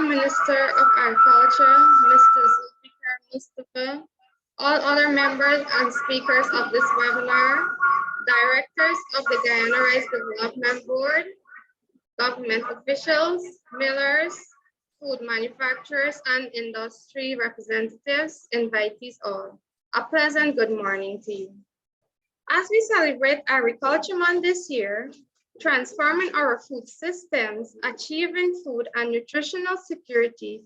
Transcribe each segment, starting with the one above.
Minister of Agriculture, Mr. Zulfikar Mustafa, all other members and speakers of this webinar, directors of the Guyana Rice Development Board, government officials, millers, food manufacturers, and industry representatives, invitees all. A pleasant good morning to you. As we celebrate Agriculture Month this year, transforming our food systems, achieving food and nutritional security,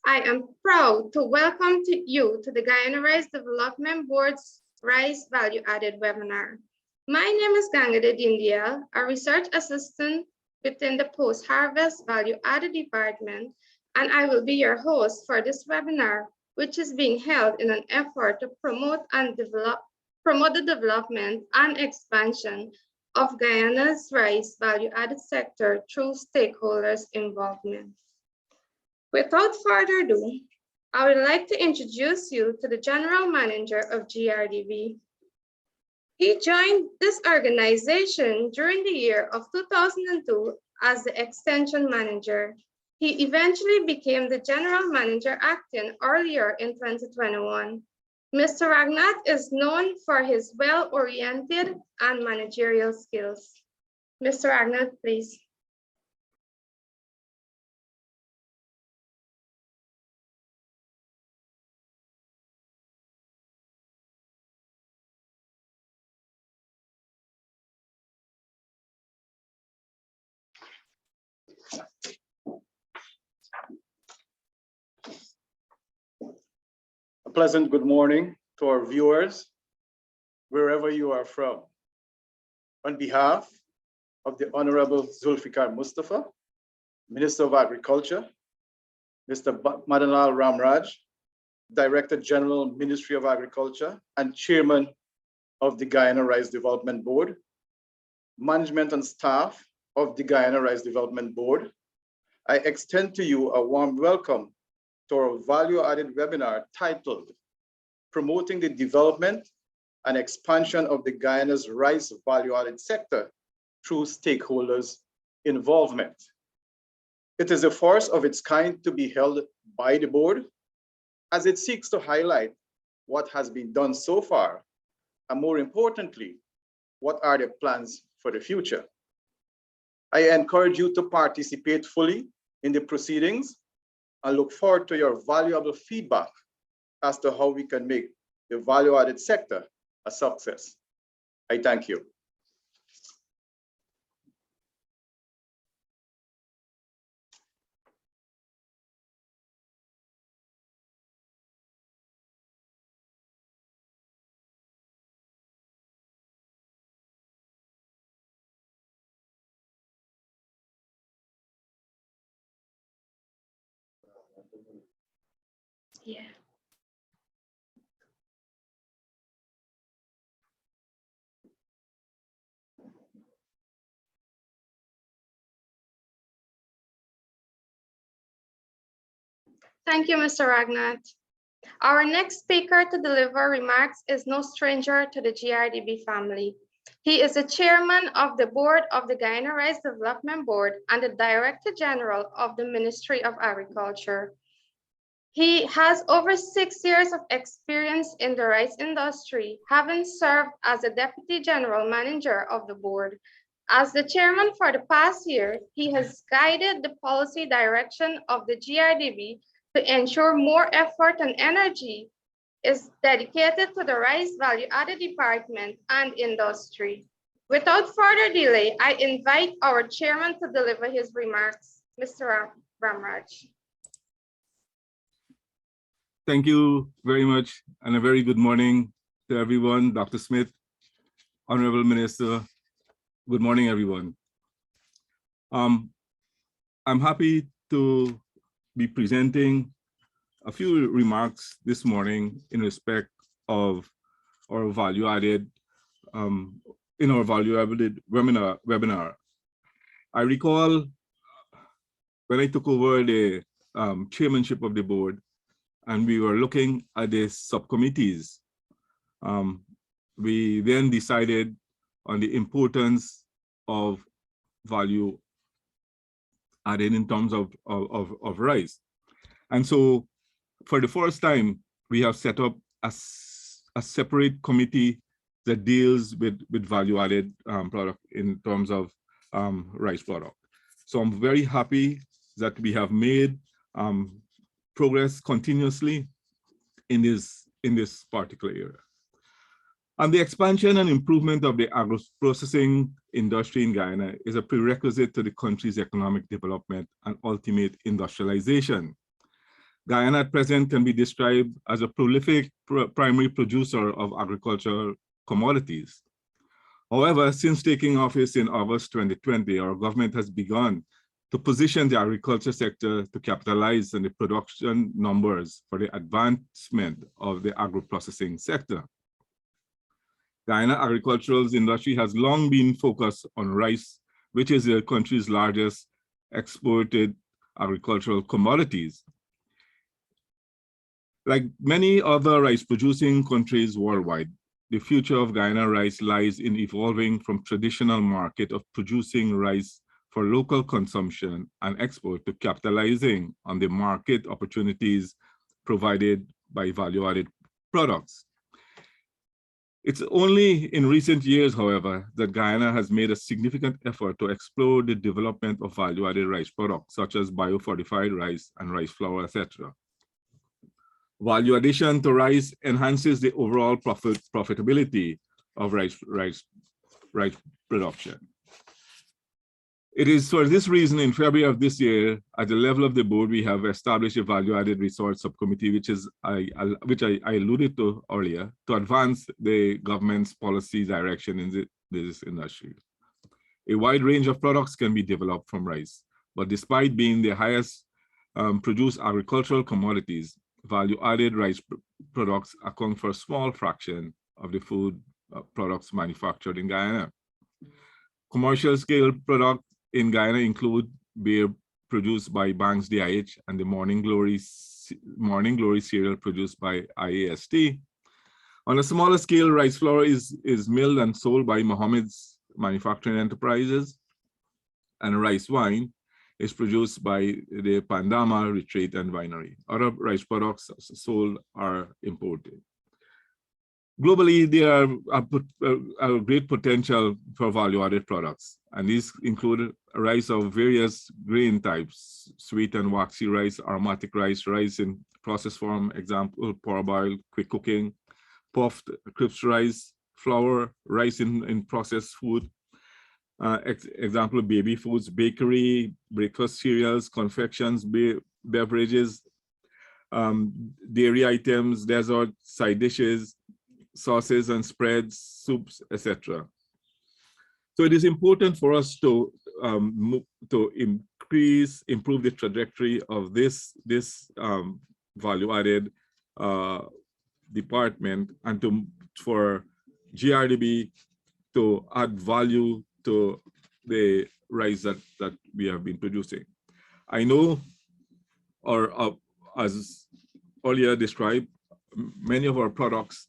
I am proud to welcome you to the Guyana Rice Development Board's Rice Value Added webinar. My name is Gangade Dindial, a research assistant within the Post-Harvest Value Added Department, and I will be your host for this webinar, which is being held in an effort to promote the development and expansion of Guyana's rice value-added sector through stakeholders' involvement. Without further ado, I would like to introduce you to the General Manager of GRDB. He joined this organization during the year of 2002 as the Extension Manager. He eventually became the General Manager acting earlier in 2021. Mr. Ragnat is known for his well-oriented and managerial skills. Mr. Ragnat, please. A pleasant good morning to our viewers, wherever you are from. On behalf of the Honorable Zulfikar Mustafa, Minister of Agriculture, Mr. Madanlal Ramraj, Director General, Ministry of Agriculture, and Chairman of the Guyana Rice Development Board, management and staff of the Guyana Rice Development Board, I extend to you a warm welcome to our value-added webinar titled Promoting the Development and Expansion of the Guyana's Rice Value-Added Sector Through Stakeholders' Involvement. It is a first of its kind to be held by the board, as it seeks to highlight what has been done so far, and more importantly, what are the plans for the future. I encourage you to participate fully in the proceedings and look forward to your valuable feedback as to how we can make the value-added sector a success. I thank you. Yeah. Thank you, Mr. Ragnat. Our next speaker to deliver remarks is no stranger to the GRDB family. He is the chairman of the board of the Guyana Rice Development Board and the Director General of the Ministry of Agriculture. He has over 6 years of experience in the rice industry, having served as the Deputy General Manager of the board. As the chairman for the past year, he has guided the policy direction of the GRDB to ensure more effort and energy is dedicated to the rice value-added department and industry. Without further delay, I invite our chairman to deliver his remarks. Mr. Ramraj. Thank you very much, and a very good morning to everyone. Dr. Smith, Honorable Minister, good morning, everyone. I'm happy to be presenting a few remarks this morning in respect of our value-added, in our value-added webinar. I recall when I took over the chairmanship of the board, and we were looking at the subcommittees. We then decided on the importance of value added in terms of rice. And so for the first time, we have set up a separate committee that deals with value-added product in terms of rice product. So I'm very happy that we have made progress continuously in this particular area. And the expansion and improvement of the agro-processing industry in Guyana is a prerequisite to the country's economic development and ultimate industrialization. Guyana at present can be described as a prolific primary producer of agricultural commodities. However, since taking office in August 2020, our government has begun to position the agriculture sector to capitalize on the production numbers for the advancement of the agro-processing sector. Guyana agricultural industry has long been focused on rice, which is the country's largest exported agricultural commodities. Like many other rice-producing countries worldwide, the future of Guyana rice lies in evolving from traditional market of producing rice for local consumption and export to capitalizing on the market opportunities provided by value-added products. It's only in recent years, however, that Guyana has made a significant effort to explore the development of value-added rice products, such as biofortified rice and rice flour, etc. Value addition to rice enhances the overall profitability of rice production. It is for this reason, in February of this year, at the level of the board, we have established a value-added resource subcommittee, which I alluded to earlier, to advance the government's policy direction in this industry. A wide range of products can be developed from rice, but despite being the highest produced agricultural commodities, value-added rice products account for a small fraction of the food products manufactured in Guyana. Commercial scale products in Guyana include beer produced by Banks DIH and the Morning Glory cereal produced by IAST. On a smaller scale, rice flour is milled and sold by Mohammed's manufacturing enterprises, and rice wine is produced by the Pandama Retreat and Winery. Other rice products sold are imported. Globally, there are a great potential for value-added products, and these include rice of various grain types: sweet and waxy rice, aromatic rice, rice in processed form, example, parboiled, quick cooking, puffed, crisp rice, flour, rice in processed food, example, baby foods, bakery, breakfast cereals, confections, beverages, dairy items, dessert, side dishes, sauces and spreads, soups, etc. So it is important for us to improve the trajectory of this value-added department, and for GRDB to add value to the rice that we have been producing. I know, or as earlier described, many of our products,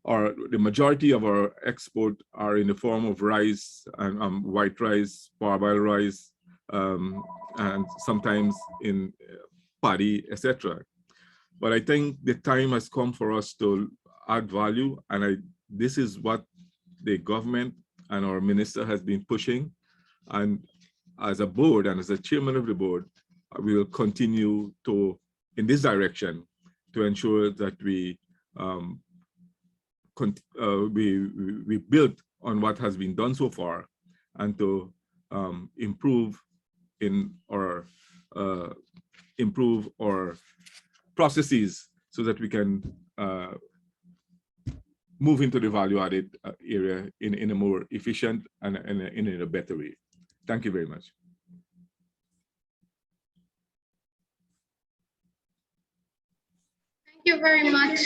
or the majority of our export, are in the form of rice and white rice, parboiled rice, and sometimes in paddy, etc. But I think the time has come for us to add value, and this is what the government and our minister has been pushing. And as a board and as a chairman of the board, we will continue in this direction to ensure that we build on what has been done so far, and to improve our processes so that we can move into the value-added area in a more efficient and in a better way. Thank you very much. Thank you very much,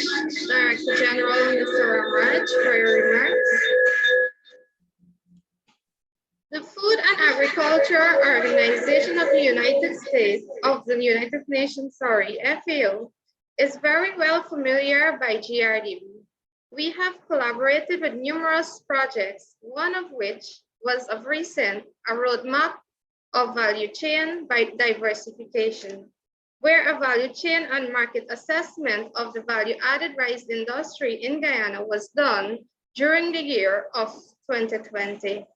Director General Mr. Ramraj, for your remarks. The Food and Agriculture Organization of the United Nations, FAO, is very well familiar by GRDB. We have collaborated with numerous projects, one of which was of recent a roadmap of value chain by diversification, where a value chain and market assessment of the value-added rice industry in Guyana was done during the year of 2020.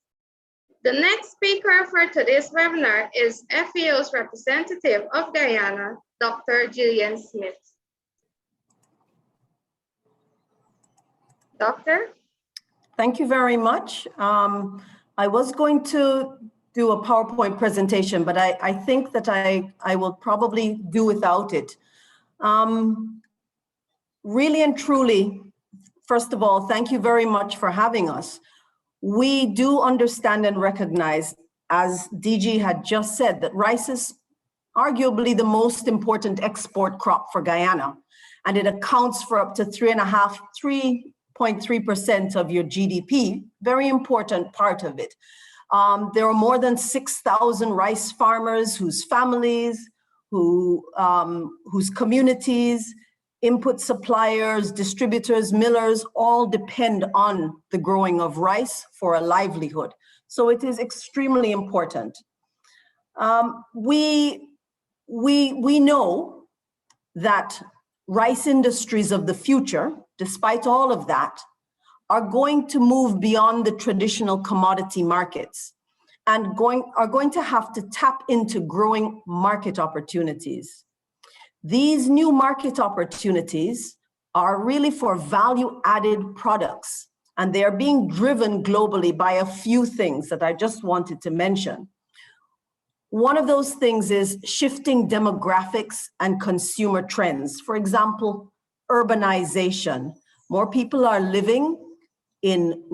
The next speaker for today's webinar is FAO's representative of Guyana, Dr. Gillian Smith. Doctor? Thank you very much. I was going to do a PowerPoint presentation, but I think that I will probably do without it. Really and truly, first of all, thank you very much for having us. We do understand and recognize, as DG had just said, that rice is arguably the most important export crop for Guyana, and it accounts for up to 3.3% of your GDP, very important part of it. There are more than 6,000 rice farmers whose families, whose communities, input suppliers, distributors, millers, all depend on the growing of rice for a livelihood. So it is extremely important. We know that rice industries of the future, despite all of that, are going to move beyond the traditional commodity markets and are going to have to tap into growing market opportunities. These new market opportunities are really for value-added products, and they are being driven globally by a few things that I just wanted to mention. One of those things is shifting demographics and consumer trends. For example, urbanization. More people are living in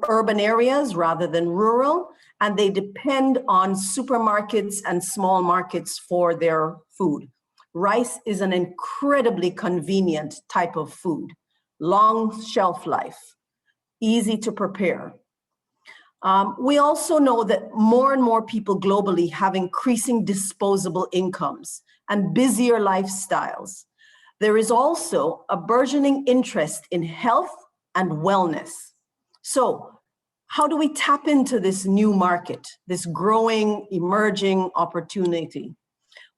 urban areas rather than rural, and they depend on supermarkets and small markets for their food. Rice is an incredibly convenient type of food, long shelf life, easy to prepare. We also know that more and more people globally have increasing disposable incomes and busier lifestyles. There is also a burgeoning interest in health and wellness. So how do we tap into this new market, this growing, emerging opportunity?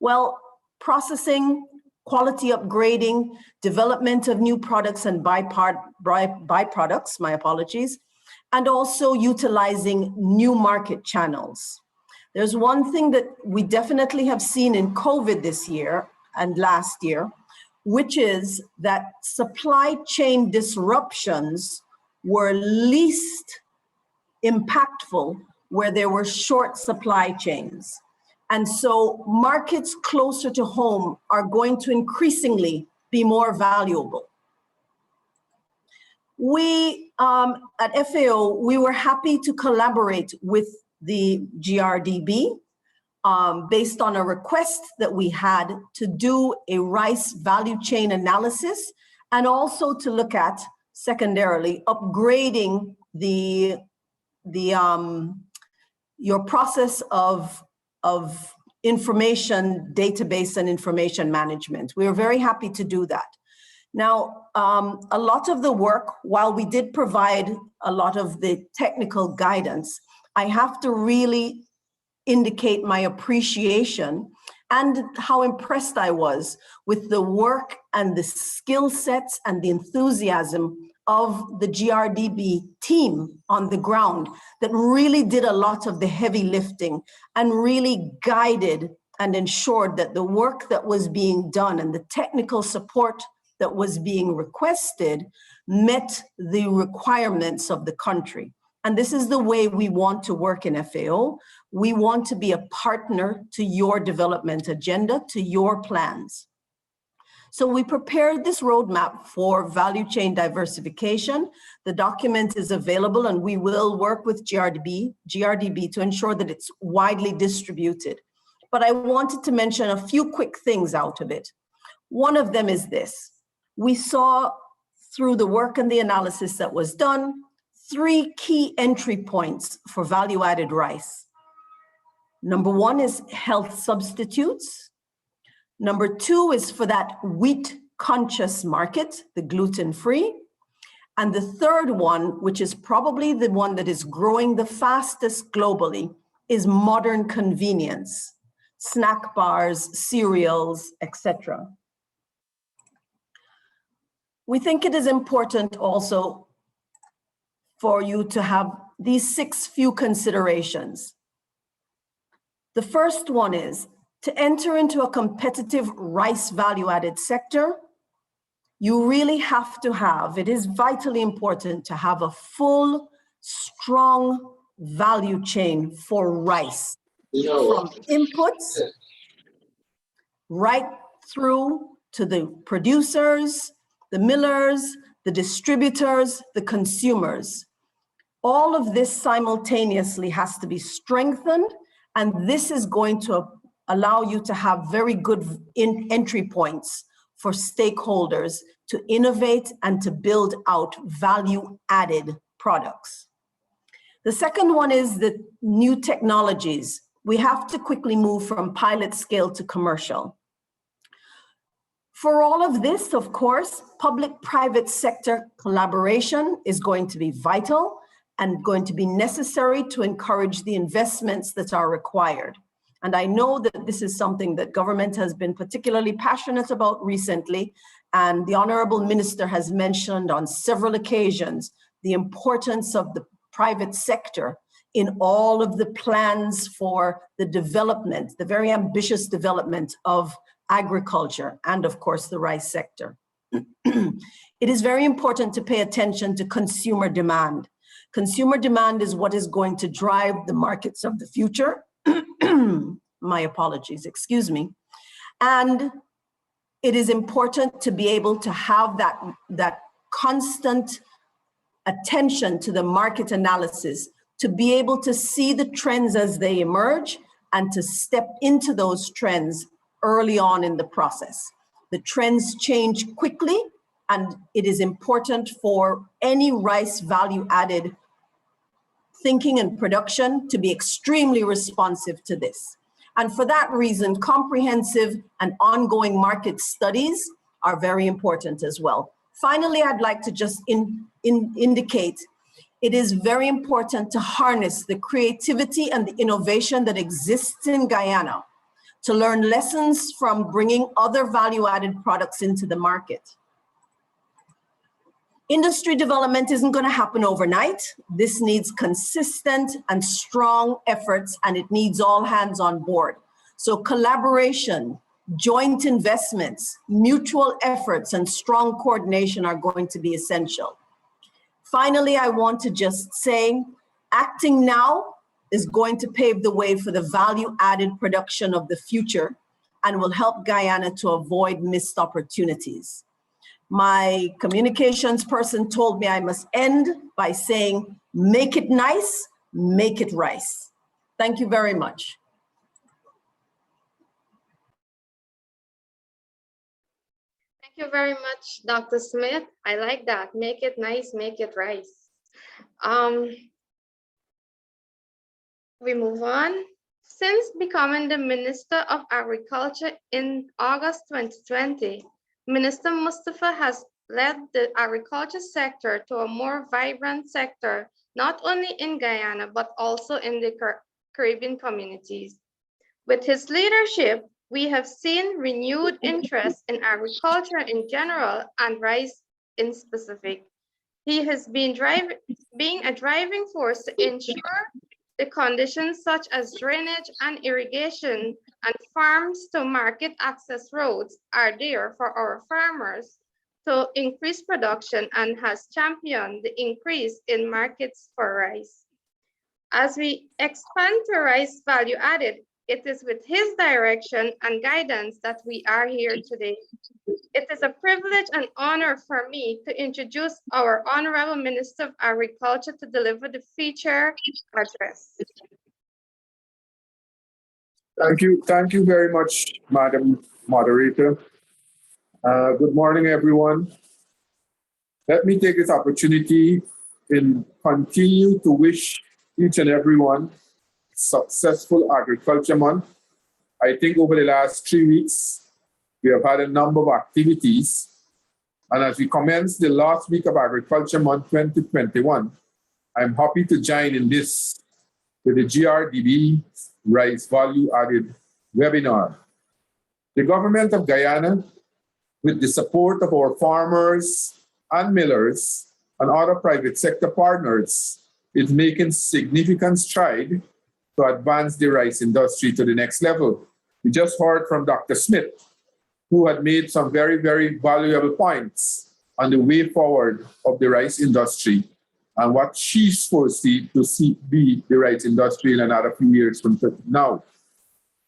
Well, processing, quality upgrading, development of new products and byproducts, my apologies, and also utilizing new market channels. There's one thing that we definitely have seen in COVID this year and last year, which is that supply chain disruptions were least impactful where there were short supply chains. And so markets closer to home are going to increasingly be more valuable. We, at FAO, we were happy to collaborate with the GRDB based on a request that we had to do a rice value chain analysis and also to look at, secondarily, upgrading your process of information database and information management. We were very happy to do that. Now, a lot of the work, while we did provide a lot of the technical guidance, I have to really indicate my appreciation and how impressed I was with the work and the skill sets and the enthusiasm of the GRDB team on the ground that really did a lot of the heavy lifting and really guided and ensured that the work that was being done and the technical support that was being requested met the requirements of the country. And this is the way we want to work in FAO. We want to be a partner to your development agenda, to your plans. So we prepared this roadmap for value chain diversification. The document is available and we will work with GRDB to ensure that it's widely distributed. But I wanted to mention a few quick things out of it. One of them is this. We saw through the work and the analysis that was done, 3 key entry points for value-added rice. Number 1 is health substitutes. Number 2 is for that wheat-conscious market, the gluten-free. And the third one, which is probably the one that is growing the fastest globally, is modern convenience, snack bars, cereals, etc. We think it is important also for you to have these 6 few considerations. The first one is to enter into a competitive rice value-added sector. You really have to have, it is vitally important to have a full, strong value chain for rice, from inputs right through to the producers, the millers, the distributors, the consumers. All of this simultaneously has to be strengthened, and this is going to allow you to have very good entry points for stakeholders to innovate and to build out value-added products. The second one is the new technologies. We have to quickly move from pilot scale to commercial. For all of this, of course, public-private sector collaboration is going to be vital and going to be necessary to encourage the investments that are required. And I know that this is something that government has been particularly passionate about recently, and the Honorable Minister has mentioned on several occasions the importance of the private sector in all of the plans for the development, the very ambitious development of agriculture and of course the rice sector. It is very important to pay attention to consumer demand. Consumer demand is what is going to drive the markets of the future. My apologies, excuse me. And it is important to be able to have that constant attention to the market analysis, to be able to see the trends as they emerge and to step into those trends early on in the process. The trends change quickly, and it is important for any rice value added thinking and production to be extremely responsive to this. And for that reason, comprehensive and ongoing market studies are very important as well. Finally, I'd like to just indicate it is very important to harness the creativity and the innovation that exists in Guyana to learn lessons from bringing other value-added products into the market. Industry development isn't going to happen overnight. This needs consistent and strong efforts, and it needs all hands on board. So collaboration, joint investments, mutual efforts, and strong coordination are going to be essential. Finally, I want to just say, acting now is going to pave the way for the value-added production of the future and will help Guyana to avoid missed opportunities. My communications person told me I must end by saying, make it nice, make it rice. Thank you very much. Thank you very much, Dr. Smith. I like that. Make it nice, make it rice. We move on. Since becoming the Minister of Agriculture in August 2020, Minister Mustafa has led the agriculture sector to a more vibrant sector, not only in Guyana, but also in the Caribbean communities. With his leadership, we have seen renewed interest in agriculture in general and rice in specific. He has been being a driving force to ensure the conditions such as drainage and irrigation and farms to market access roads are there for our farmers to increase production, and has championed the increase in markets for rice. As we expand to rice value added, it is with his direction and guidance that we are here today. It is a privilege and honor for me to introduce our Honorable Minister of Agriculture to deliver the feature address. Thank you very much, Madam Moderator. Good morning, everyone. Let me take this opportunity and continue to wish each and everyone successful Agriculture Month. I think over the last 3 weeks, we have had a number of activities. And as we commence the last week of Agriculture Month 2021, I'm happy to join in this to the GRDB Rice Value Added webinar. The government of Guyana, with the support of our farmers and millers and other private sector partners, is making significant stride to advance the rice industry to the next level. We just heard from Dr. Smith, who had made some very, very valuable points on the way forward of the rice industry and what she's foresee to be the rice industry in another few years from now.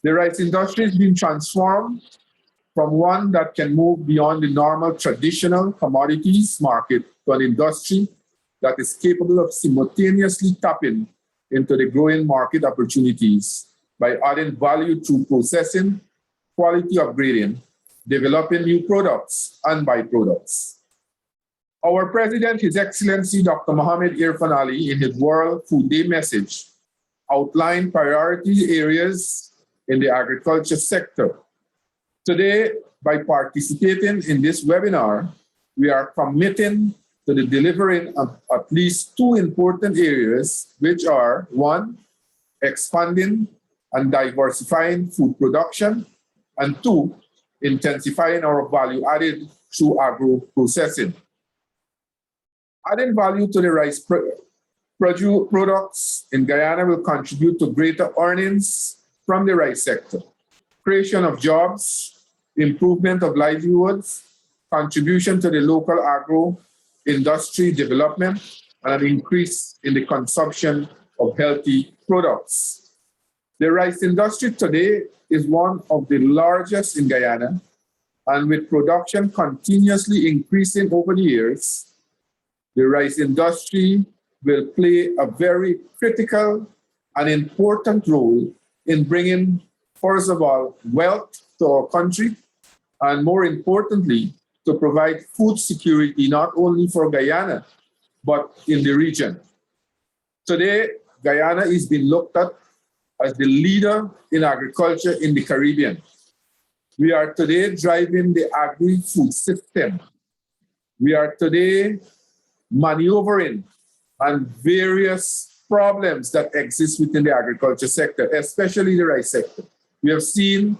The rice industry has been transformed from one that can move beyond the normal traditional commodities market to an industry that is capable of simultaneously tapping into the growing market opportunities by adding value through processing, quality upgrading, developing new products and byproducts. Our President, His Excellency Dr. Mohamed Irfan Ali, in his World Food Day message, outlined priority areas in the agriculture sector. Today, by participating in this webinar, we are committing to the delivering of at least two important areas, which are: one, expanding and diversifying food production, and two, intensifying our value added through agro-processing. Adding value to the rice products in Guyana will contribute to greater earnings from the rice sector, creation of jobs, improvement of livelihoods, contribution to the local agro-industry development, and an increase in the consumption of healthy products. The rice industry today is one of the largest in Guyana, and with production continuously increasing over the years, the rice industry will play a very critical and important role in bringing, first of all, wealth to our country, and more importantly, to provide food security not only for Guyana, but in the region. Today, Guyana is being looked at as the leader in agriculture in the Caribbean. We are today driving the agri-food system. We are today maneuvering on various problems that exist within the agriculture sector, especially the rice sector. We have seen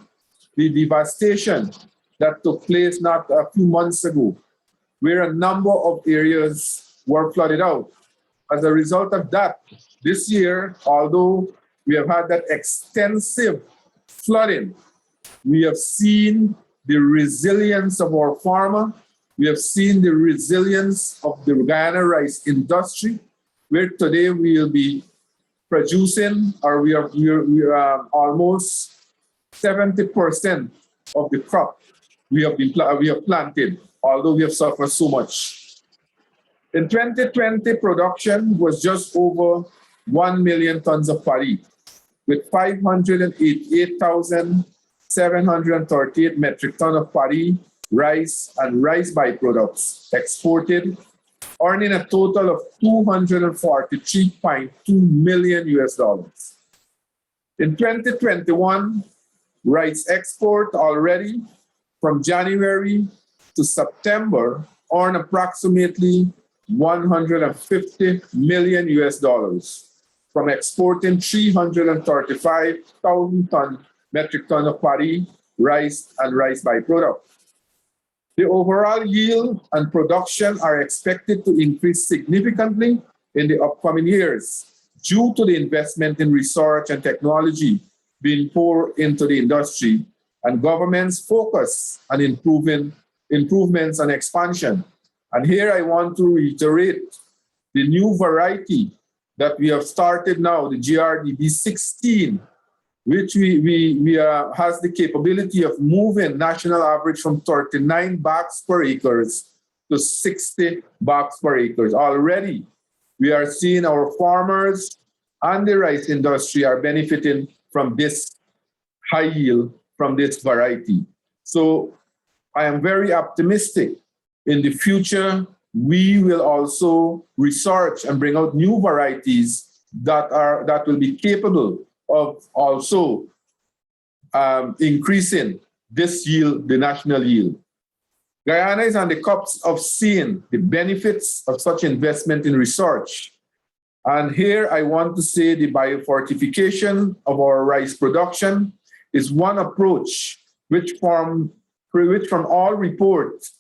the devastation that took place not a few months ago, where a number of areas were flooded out. As a result of that, this year, although we have had that extensive flooding, we have seen the resilience of our farmer. We have seen the resilience of the Guyana rice industry, where today we will be producing, or we are almost 70% of the crop we have planted, although we have suffered so much. In 2020, production was just over 1 million tons of paddy, with 588,738 metric tons of paddy, rice, and rice byproducts exported, earning a total of $243.2 million US. In 2021, rice export already from January to September earned approximately $150 million US from exporting 335,000 metric tons of paddy, rice, and rice byproduct. The overall yield and production are expected to increase significantly in the upcoming years due to the investment in research and technology being poured into the industry and government's focus on improvements and expansion. And here I want to reiterate the new variety that we have started now, the GRDB 16, which has the capability of moving national average from 39 bags per acres to 60 bags per acres. Already, we are seeing our farmers and the rice industry are benefiting from this high yield from this variety. So I am very optimistic. In the future, we will also research and bring out new varieties that will be capable of also increasing this yield, the national yield. Guyana is on the cusp of seeing the benefits of such investment in research And here I want to say the biofortification of our rice production is one approach which from all reports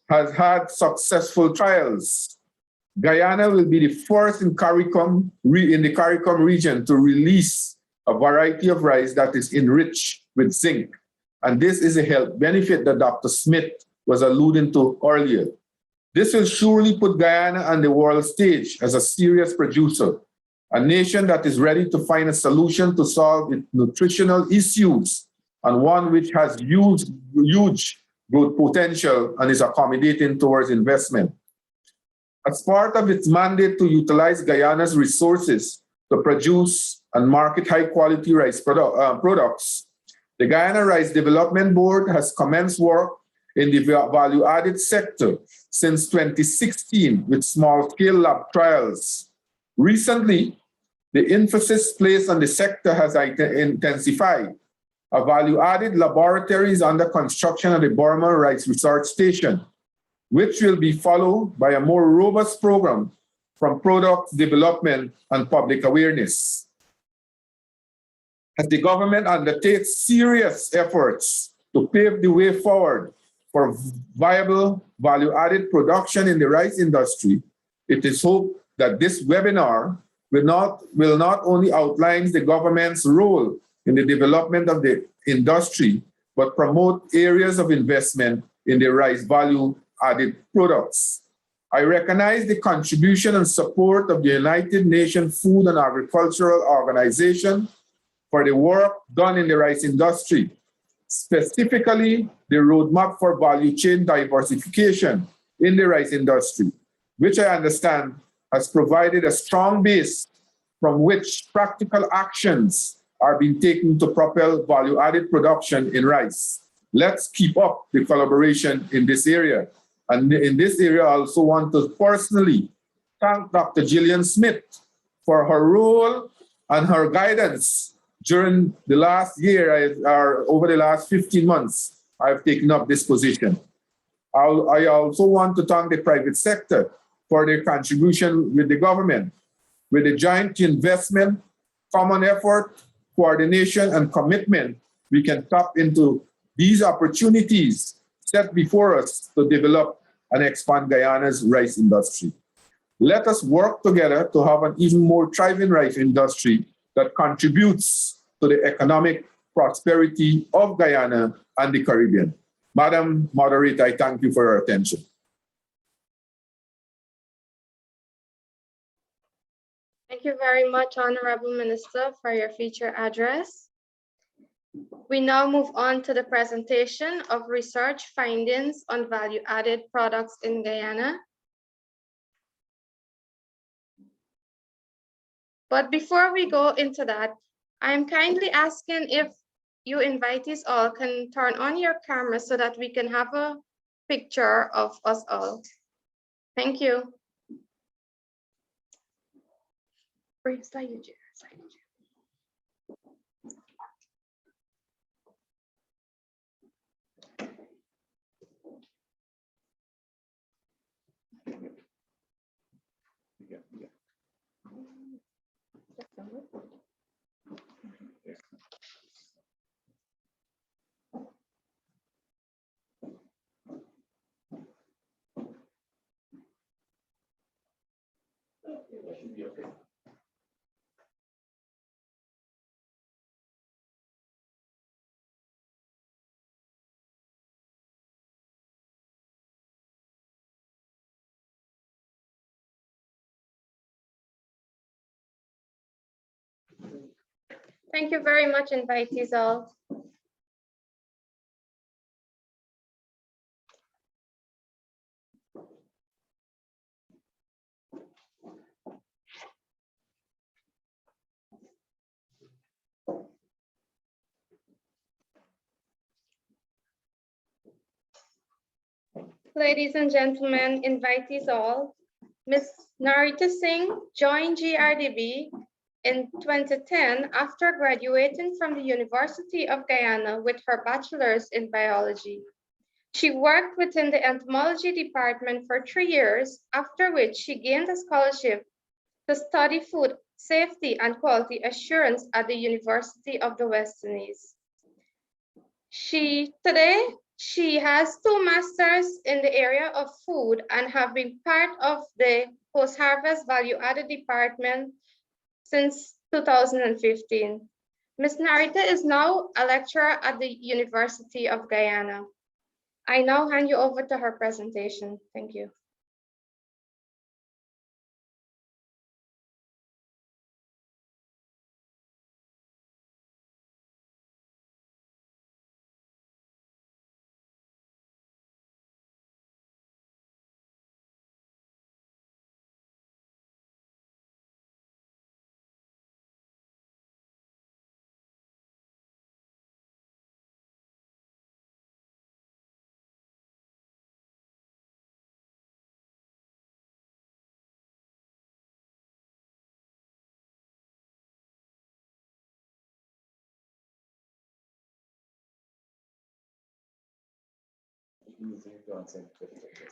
has had successful trials. Guyana will be the first in the CARICOM region to release a variety of rice that is enriched with zinc. And this is a health benefit that Dr. Smith was alluding to earlier. This will surely put Guyana on the world stage as a serious producer, a nation that is ready to find a solution to solve its nutritional issues, and one which has huge growth potential and is accommodating towards investment. As part of its mandate to utilize Guyana's resources to produce and market high-quality rice products, the Guyana Rice Development Board has commenced work in the value-added sector since 2016 with small-scale lab trials. Recently, the emphasis placed on the sector has intensified. A value-added laboratory is under construction at the Burma Rice Research Station, which will be followed by a more robust program from product development and public awareness. As the government undertakes serious efforts to pave the way forward for viable value-added production in the rice industry, it is hoped that this webinar will not only outline the government's role in the development of the industry, but promote areas of investment in the rice value-added products. I recognize the contribution and support of the United Nations Food and Agricultural Organization for the work done in the rice industry, specifically the roadmap for value chain diversification in the rice industry, which I understand has provided a strong base from which practical actions are being taken to propel value-added production in rice. Let's keep up the collaboration in this area. And in this area, I also want to personally thank Dr. Gillian Smith for her role and her guidance during the last year, or over the last 15 months, I've taken up this position. I also want to thank the private sector for their contribution with the government. With the joint investment, common effort, coordination, and commitment, we can tap into these opportunities set before us to develop and expand Guyana's rice industry. Let us work together to have an even more thriving rice industry that contributes to the economic prosperity of Guyana and the Caribbean. Madam Moderator, I thank you for your attention. Thank you very much, Honorable Minister, for your feature address. We now move on to the presentation of research findings on value-added products in Guyana. But before we go into that, I'm kindly asking if you invitees all can turn on your camera so that we can have a picture of us all. Thank you. Thank you very much, invitees all. Ladies and gentlemen, invitees all, Ms. Narita Singh joined GRDB in 2010 after graduating from the University of Guyana with her bachelor's in biology. She worked within the entomology department for 3 years, after which she gained a scholarship to study food safety and quality assurance at the University of the West Indies. Today, she has 2 masters in the area of food and have been part of the post-harvest value-added department since 2015. Ms. Narita is now a lecturer at the University of Guyana. I now hand you over to her presentation. Thank you.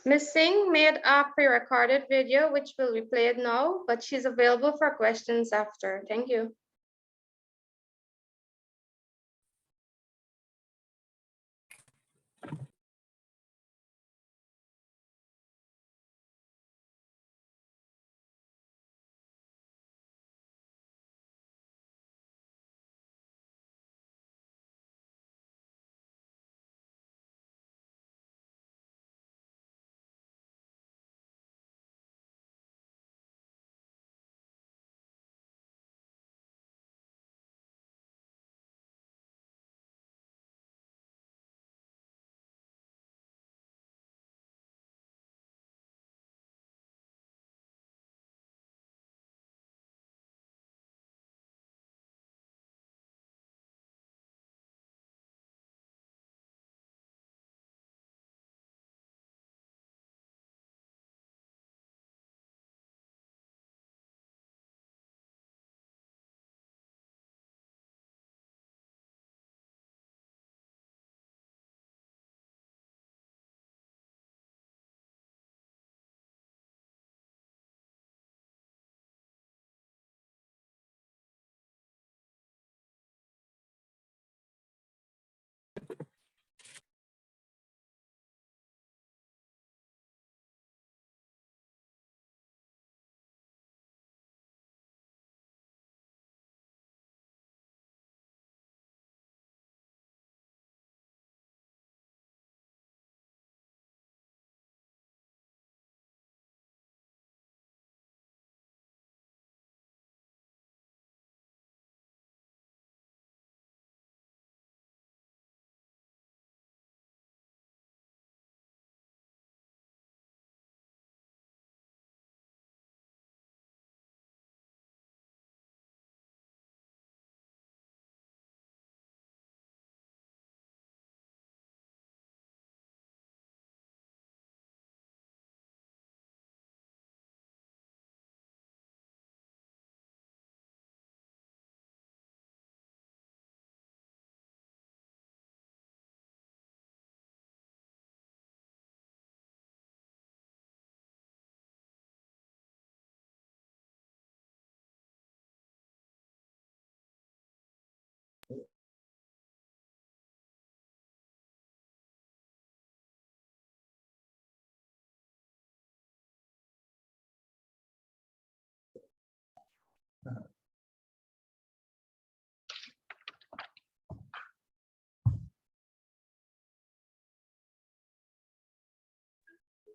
Ms. Singh made a pre-recorded video, which will be played now, but she's available for questions after. Thank you.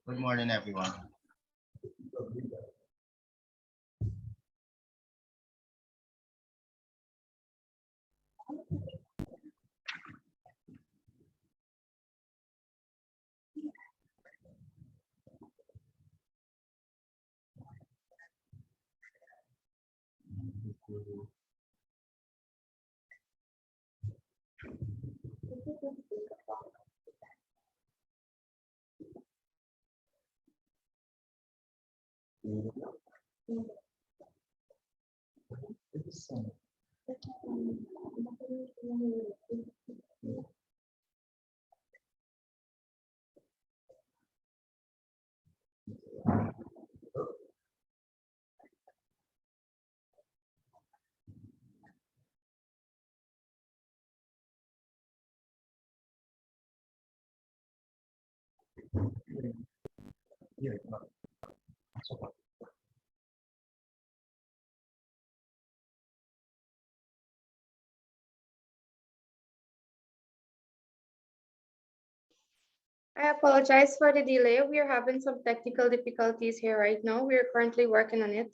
Good morning, everyone. I apologize for the delay. We are having some technical difficulties here right now. We are currently working on it.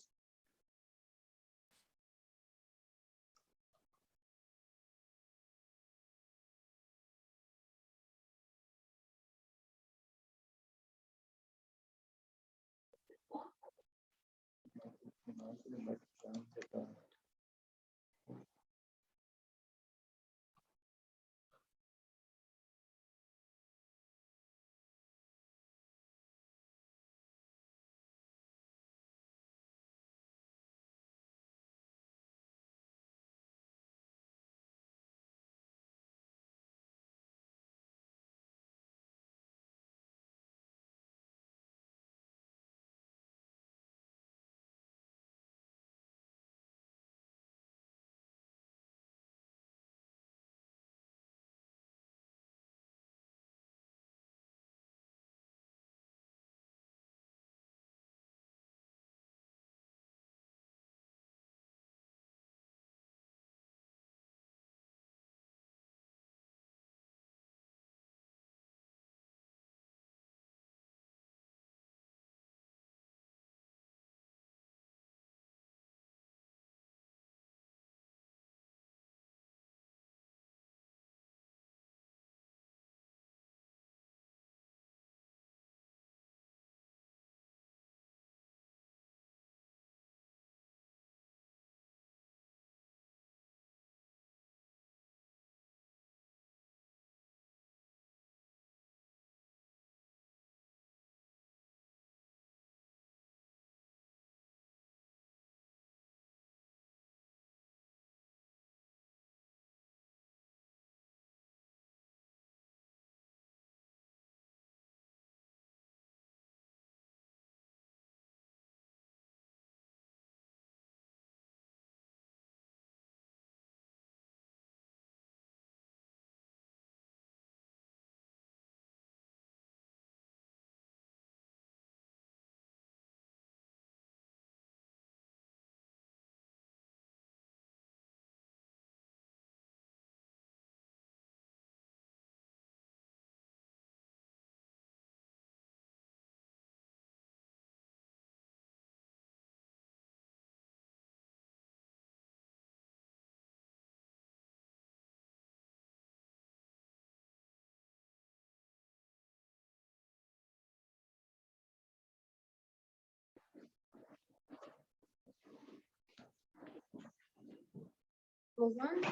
Hold on.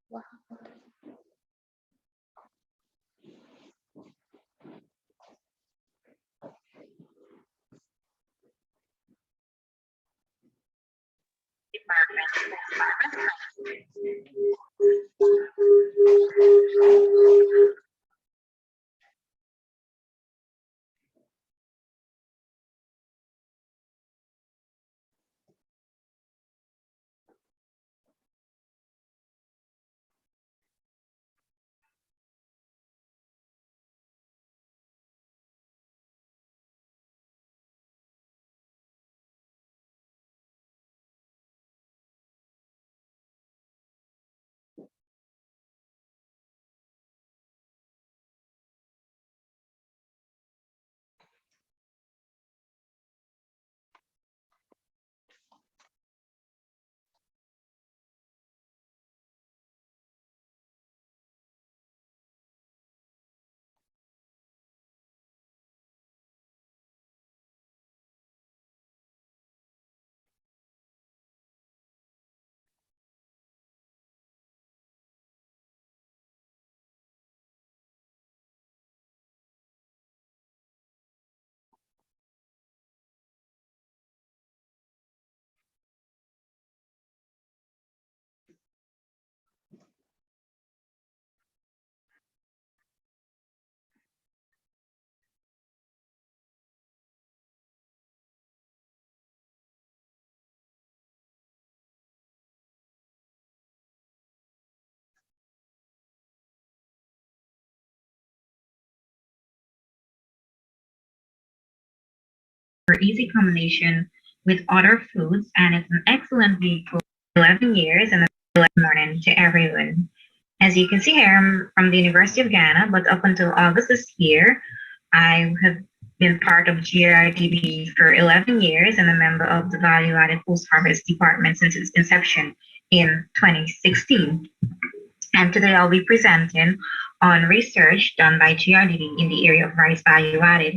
Wow. for easy combination with other foods, and it's an excellent vehicle for 11 years and a good morning to everyone. As you can see here, I'm from the University of Ghana, but up until August this year, I have been part of GRDB for 11 years and a member of the Value Added Post Harvest Department since its inception in 2016. And today I'll be presenting on research done by GRDB in the area of rice value added.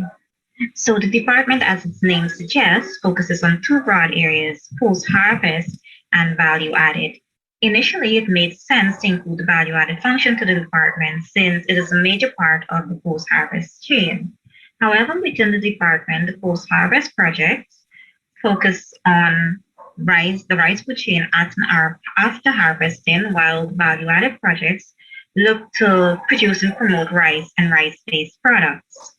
So the department, as its name suggests, focuses on two broad areas, post-harvest and value added. Initially, it made sense to include the value added function to the department since it is a major part of the post-harvest chain. However, within the department, the post-harvest projects focus on the rice food chain after harvesting, while the value-added projects look to produce and promote rice and rice-based products.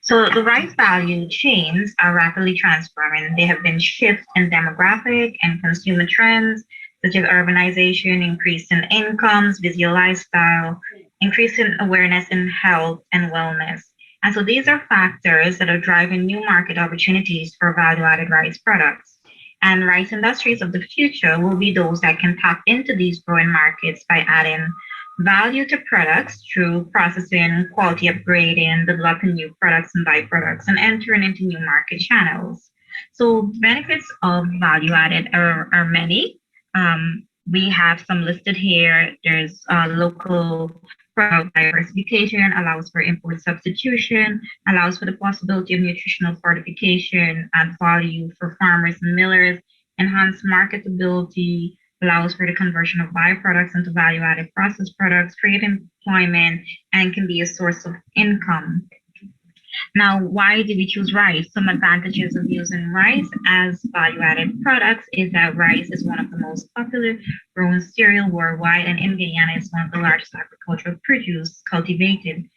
So the rice value chains are rapidly transforming. They have been shifted in demographic and consumer trends, such as urbanization, increase in incomes, busy lifestyle, increase in awareness in health and wellness. And so these are factors that are driving new market opportunities for value-added rice products. And rice industries of the future will be those that can tap into these growing markets by adding value to products through processing, quality upgrading, developing new products and byproducts, and entering into new market channels. So benefits of value added are many. We have some listed here. There's local product diversification, allows for import substitution, allows for the possibility of nutritional fortification, add value for farmers and millers, enhance marketability, allows for the conversion of byproducts into value-added processed products, create employment, and can be a source of income. Now, why did we choose rice? Some advantages of using rice as value-added products is that rice is one of the most popular grown cereal worldwide, and in Guyana is one of the largest agricultural produce cultivated.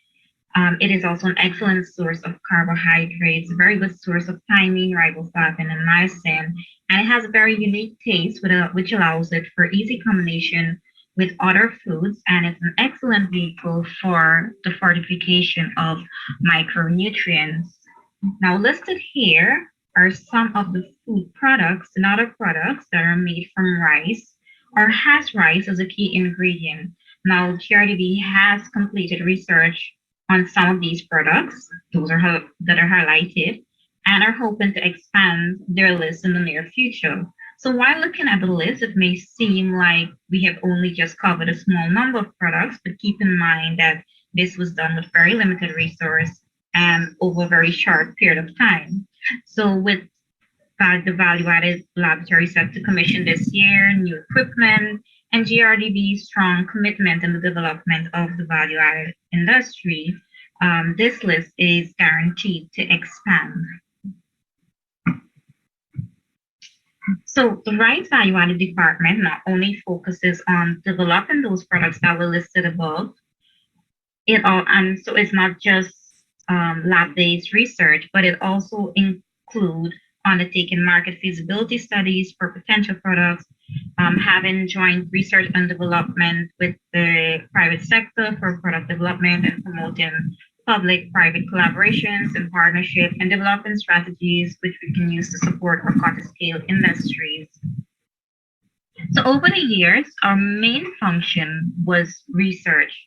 It is also an excellent source of carbohydrates, a very good source of thymine, riboflavin, and niacin, and it has a very unique taste, which allows it for easy combination with other foods, and it's an excellent vehicle for the fortification of micronutrients. Now, listed here are some of the food products and other products that are made from rice or has rice as a key ingredient. Now, GRDB has completed research on some of these products, those are that are highlighted, and are hoping to expand their list in the near future. So while looking at the list, it may seem like we have only just covered a small number of products, but keep in mind that this was done with very limited resource and over a very short period of time. So with the value-added laboratory set to commission this year, new equipment, and GRDB's strong commitment in the development of the value-added industry, this list is guaranteed to expand. So the rice value-added department not only focuses on developing those products that were listed above, and so it's not just lab-based research, but it also includes undertaking market feasibility studies for potential products, having joint research and development with the private sector for product development and promoting public-private collaborations and partnership, and developing strategies which we can use to support our quarter-scale industries. So over the years, our main function was research.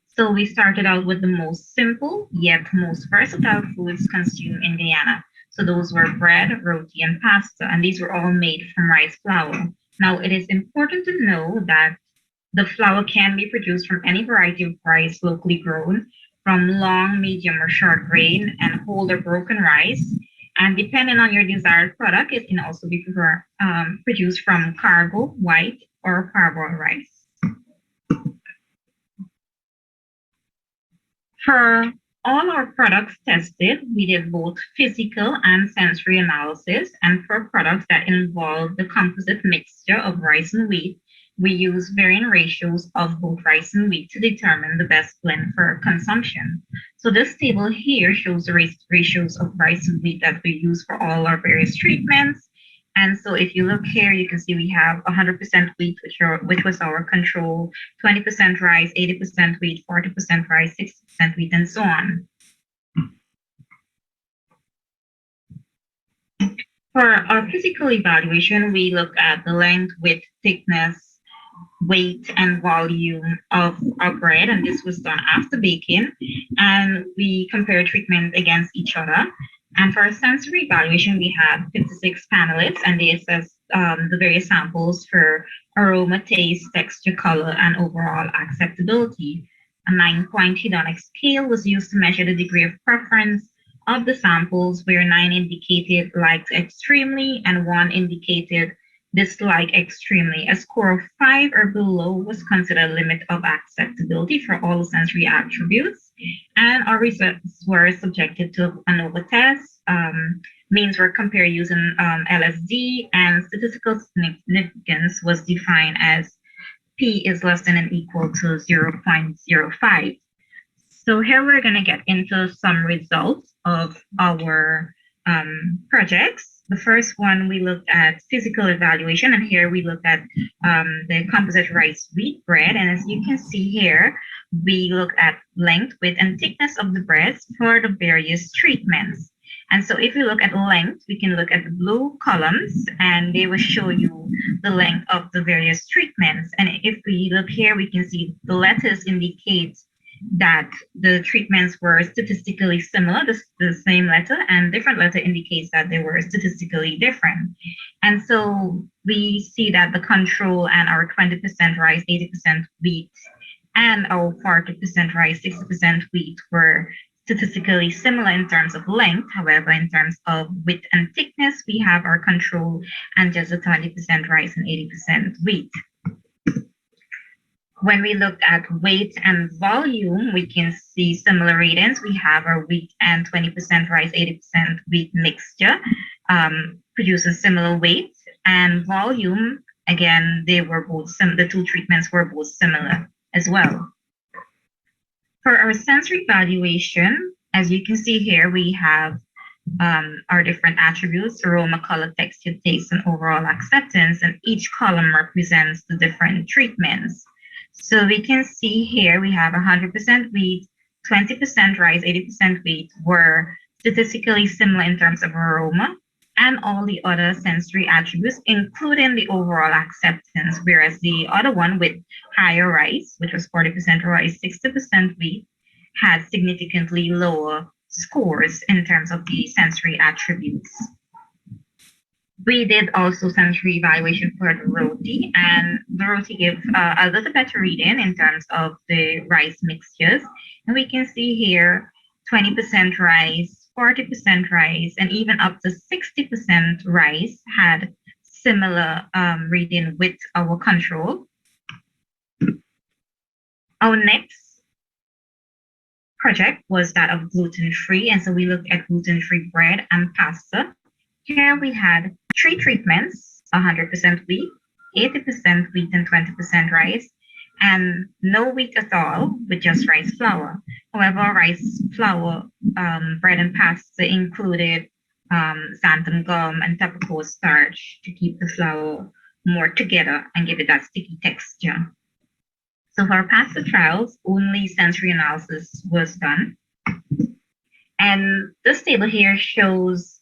So we started out with the most simple yet most versatile foods consumed in Guyana. So those were bread, roti, and pasta, and these were all made from rice flour. Now, it is important to know that the flour can be produced from any variety of rice locally grown, from long, medium, or short grain, and whole or broken rice. And depending on your desired product, it can also be produced from Carvo, white, or parboiled rice. For all our products tested, we did both physical and sensory analysis, and for products that involve the composite mixture of rice and wheat, we use varying ratios of both rice and wheat to determine the best blend for consumption. So this table here shows the ratios of rice and wheat that we use for all our various treatments, And so if you look here, you can see we have 100% wheat, which was our control, 20% rice, 80% wheat, 40% rice, 60% wheat, and so on. For our physical evaluation, we look at the length, width, thickness, weight, and volume of our bread, and this was done after baking, and we compare treatment against each other. And for our sensory evaluation, we had 56 panelists, and they assessed the various samples for aroma, taste, texture, color, and overall acceptability. A 9-point hedonic scale was used to measure the degree of preference of the samples, where 9 indicated liked extremely and 1 indicated dislike extremely. A score of 5 or below was considered a limit of acceptability for all sensory attributes. And our results were subjected to an ANOVA test. Means were compared using LSD, and statistical significance was defined as P is less than or equal to 0.05. So here we're going to get into some results of our projects. The first one, we looked at physical evaluation, and here we looked at the composite rice wheat bread. And as you can see here, we looked at length, width, and thickness of the breads for the various treatments. And so if you look at length, we can look at the blue columns, and they will show you the length of the various treatments. And if we look here, we can see the letters indicate that the treatments were statistically similar, the same letter, and different letter indicates that they were statistically different. And so we see that the control and our 20% rice, 80% wheat, and our 40% rice, 60% wheat were statistically similar in terms of length. However, in terms of width and thickness, we have our control and just a 20% rice and 80% wheat. When we looked at weight and volume, we can see similar readings. We have our wheat and 20% rice, 80% wheat mixture producing similar weight and volume. Again, they were both the two treatments were both similar as well. For our sensory evaluation, as you can see here, we have our different attributes: aroma, color, texture, taste, and overall acceptance, and each column represents the different treatments. So we can see here we have 100% wheat, 20% rice, 80% wheat were statistically similar in terms of aroma, and all the other sensory attributes, including the overall acceptance, whereas the other one with higher rice, which was 40% rice, 60% wheat, had significantly lower scores in terms of the sensory attributes. We did also sensory evaluation for the roti, and the roti gave a little better reading in terms of the rice mixtures. And we can see here 20% rice, 40% rice, and even up to 60% rice had similar reading with our control. Our next project was that of gluten-free, and so we looked at gluten-free bread and pasta. Here we had 3 treatments: 100% wheat, 80% wheat, and 20% rice, and no wheat at all with just rice flour. However, rice flour bread and pasta included xanthan gum and peppercorn starch to keep the flour more together and give it that sticky texture. So for our pasta trials, only sensory analysis was done. And this table here shows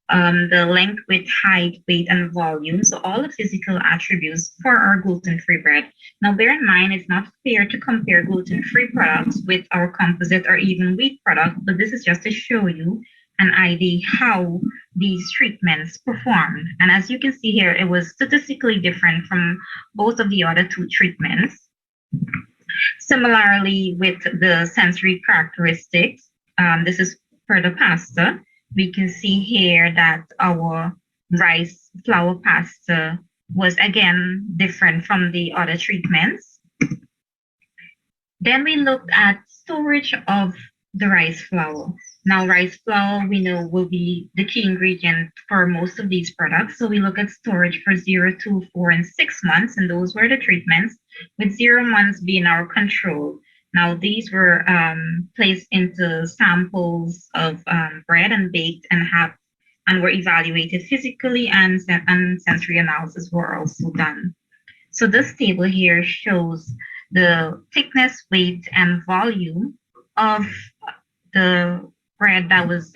the length, width, height, weight, and volume. So all the physical attributes for our gluten-free bread. Now bear in mind, it's not fair to compare gluten-free products with our composite or even wheat product, but this is just to show you an idea how these treatments perform. And as you can see here, it was statistically different from both of the other 2 treatments. Similarly, with the sensory characteristics, this is for the pasta. We can see here that our rice flour pasta was again different from the other treatments. Then we looked at storage of the rice flour. Now, rice flour, we know, will be the key ingredient for most of these products. So we look at storage for 0, 2, 4, and 6 months, and those were the treatments, with 0 months being our control. Now, these were placed into samples of bread and baked and have and were evaluated physically, and sensory analysis were also done. So this table here shows the thickness, weight, and volume of the bread that was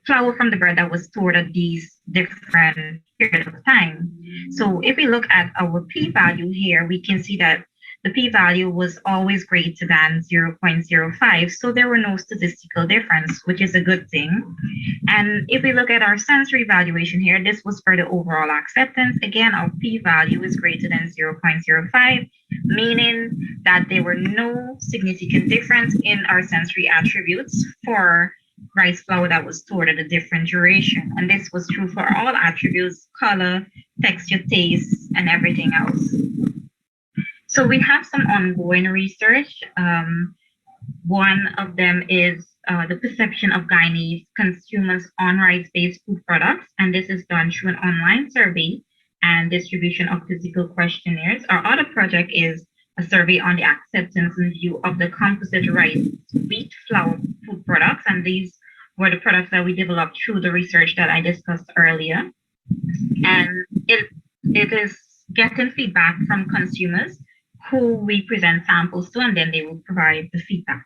flour from the bread that was stored at these different periods of time. So if we look at our p-value here, we can see that the p-value was always greater than 0.05. So there were no statistical difference, which is a good thing. And if we look at our sensory evaluation here, this was for the overall acceptance. Again, our p-value is greater than 0.05, meaning that there were no significant difference in our sensory attributes for rice flour that was stored at a different duration. And this was true for all attributes: color, texture, taste, and everything else. So we have some ongoing research. One of them is the perception of Guyanese consumers on rice-based food products, and this is done through an online survey and distribution of physical questionnaires. Our other project is a survey on the acceptance and view of the composite rice, wheat, flour food products, and these were the products that we developed through the research that I discussed earlier. And it is getting feedback from consumers who we present samples to, and then they will provide the feedback.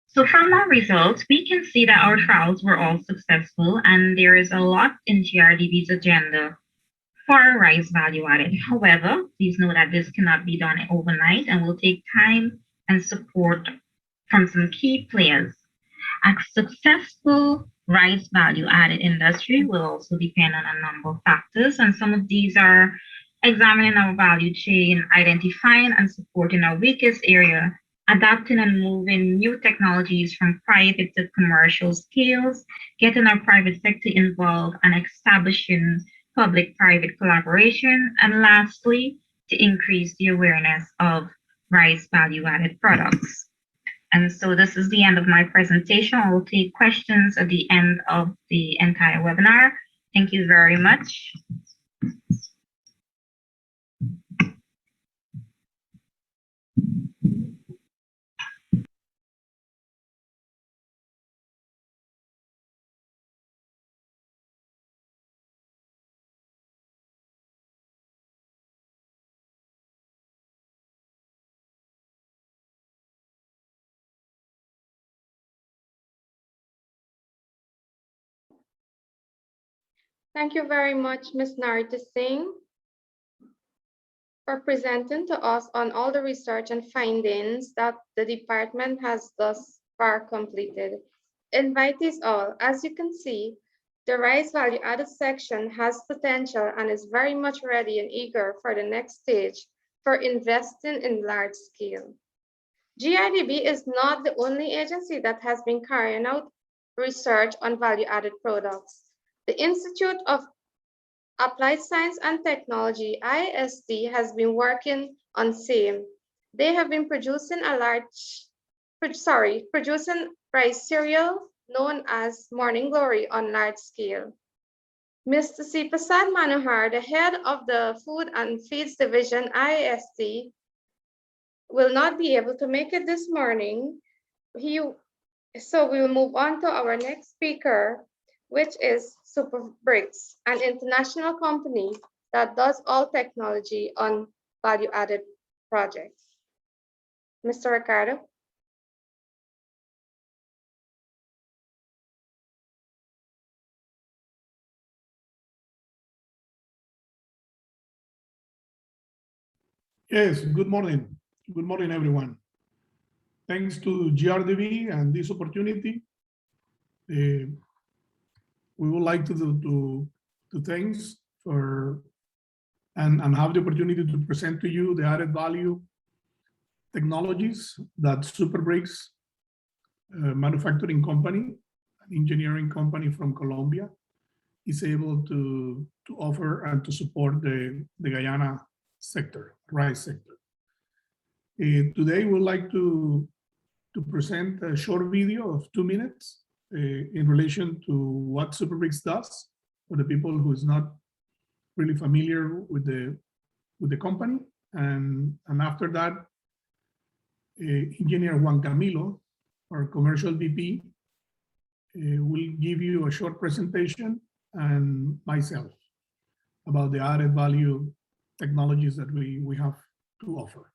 So from our results, we can see that our trials were all successful, and there is a lot in GRDB's agenda for rice value added. However, please know that this cannot be done overnight and will take time and support from some key players. A successful rice value added industry will also depend on a number of factors, and some of these are examining our value chain, identifying and supporting our weakest area, adapting and moving new technologies from private to commercial scales, getting our private sector involved, and establishing public-private collaboration, and lastly, to increase the awareness of rice value-added products. And so this is the end of my presentation. I will take questions at the end of the entire webinar. Thank you very much. Thank you very much, Ms. Narita Singh, for presenting to us on all the research and findings that the department has thus far completed. Invitees all, as you can see, the rice value added section has potential and is very much ready and eager for the next stage for investing in large scale. GRDB is not the only agency that has been carrying out research on value added products. The Institute of Applied Science and Technology, IST, has been working on same. They have been producing producing rice cereal known as Morning Glory on large scale. Mr. C. Prasad Manohar, the head of the Food and Feeds Division, IST, will not be able to make it this morning. So we will move on to our next speaker, which is SuperBricks, an international company that does all technology on value-added projects. Mr. Ricardo. Yes, good morning. Good morning, everyone. Thanks to GRDB and this opportunity, we would like to thanks for and have the opportunity to present to you the added value technologies that SuperBricks manufacturing company, an engineering company from Colombia, is able to offer and to support the Guyana sector, rice sector. Today, we'd like to present a short video of 2 minutes in relation to what SuperBricks does for the people who is not really familiar with the company. And after that, Engineer Juan Camilo, our commercial VP, will give you a short presentation, and myself about the added value technologies that we have to offer.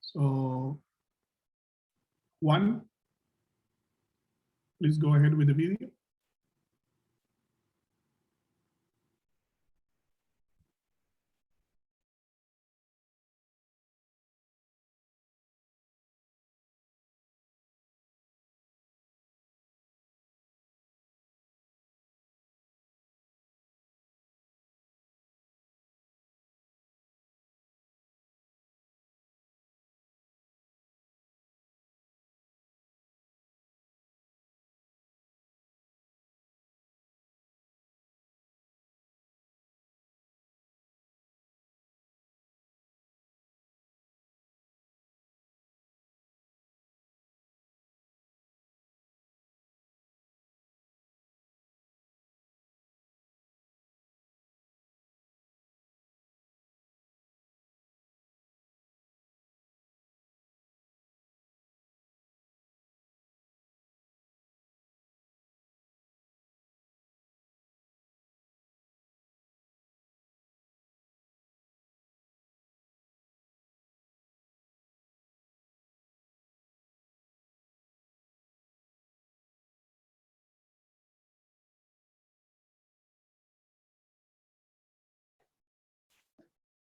So, Juan, please go ahead with the video.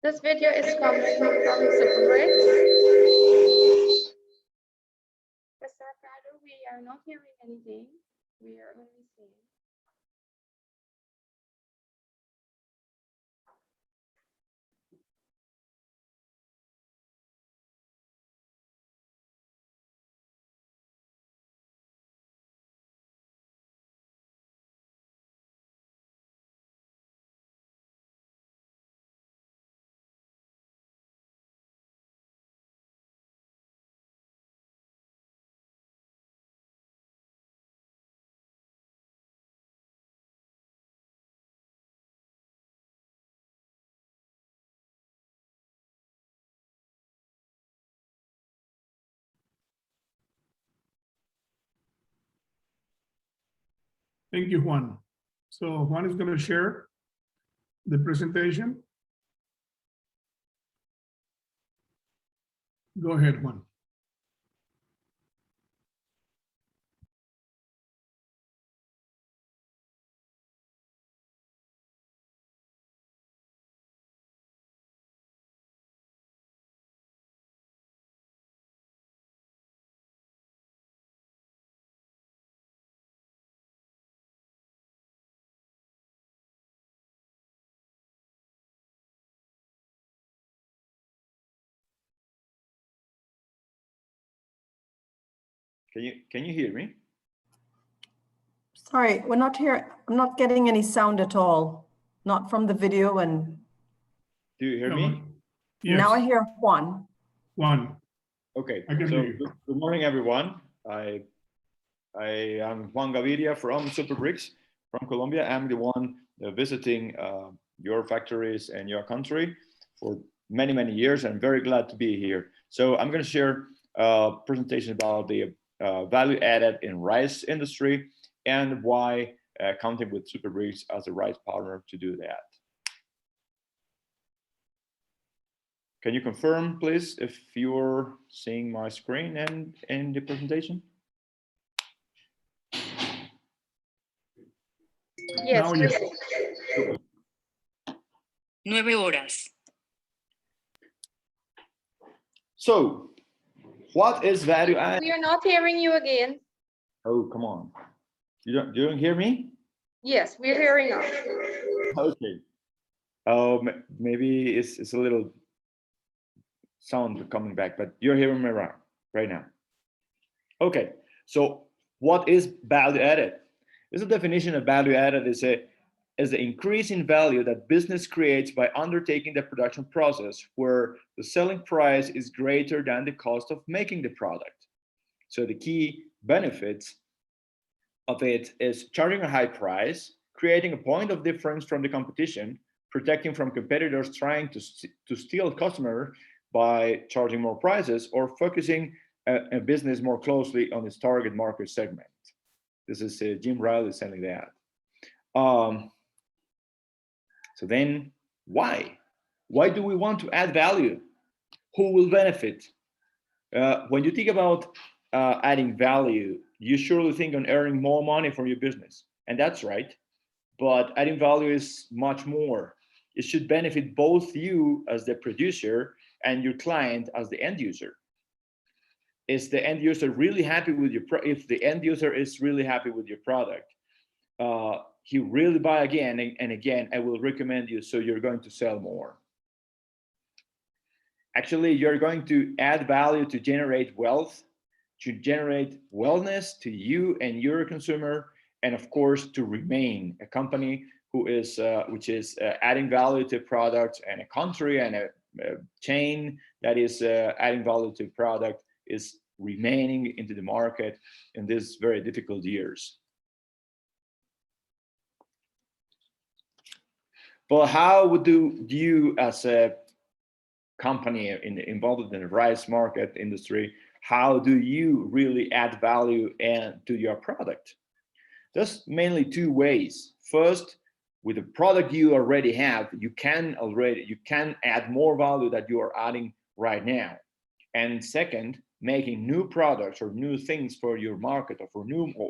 This video is coming from Superbricks. Mr. Ricardo, we are not hearing anything. We are only seeing. Thank you, Juan. So Juan is going to share the presentation. Go ahead, Juan. Can you hear me? Sorry, we're not here. I'm not getting any sound at all. Not from the video, and Do you hear me? Yes. now I hear Juan. Juan. Okay. I can So hear you. good morning, everyone. I am Juan Gaviria from Superbricks from Colombia. I'm the one visiting your factories and your country for many, many years. I'm very glad to be here. So I'm going to share a presentation about the value added in rice industry and why counting with Superbricks as a rice partner to do that. Can you confirm, please, if you're seeing my screen and in the presentation? Yes, Now please. 9 horas. So, what is value added? We are not hearing you again. Oh, come on. You don't hear me? Yes, we're hearing now. Okay. Maybe it's a little sound coming back, but you're hearing me right now. Okay. So, what is value added? This is the definition of value added is the increase in value that business creates by undertaking the production process where the selling price is greater than the cost of making the product. So the key benefits of it is charging a high price, creating a point of difference from the competition, protecting from competitors trying to steal customers by charging more prices, or focusing a business more closely on its target market segment. This is Jim Riley selling that. So then why? Why do we want to add value? Who will benefit? When you think about adding value, you surely think on earning more money from your business. And that's right. But adding value is much more. It should benefit both you as the producer and your client as the end user. Is the end user really happy with your if the end user is really happy with your product, he really buy again and again. I will recommend you, so you're going to sell more. Actually, you're going to add value to generate wealth, to generate wellness to you and your consumer, and of course to remain a company who is which is adding value to products, and a country and a chain that is adding value to product is remaining into the market in these very difficult years. But how do you, as a company involved in the rice market industry, how do you really add value to your product? There's mainly two ways. First, with the product you already have, you can add more value that you are adding right now. And second, making new products or new things for your market, or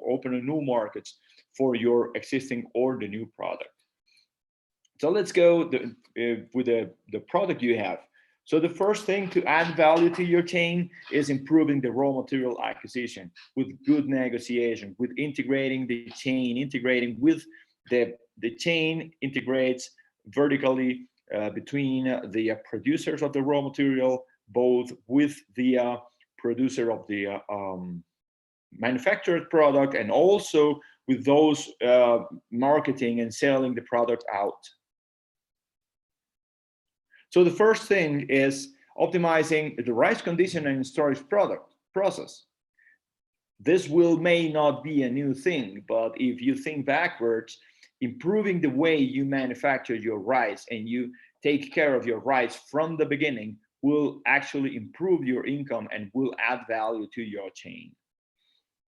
opening new markets for your existing or the new product. So let's go with the product you have. So the first thing to add value to your chain is improving the raw material acquisition with good negotiation, with integrating the chain, integrating with the chain integrates vertically between the producers of the raw material, both with the producer of the manufactured product, and also with those marketing and selling the product out. So the first thing is optimizing the rice conditioning and storage process. This may not be a new thing, but if you think backwards, improving the way you manufacture your rice and you take care of your rice from the beginning will actually improve your income and will add value to your chain.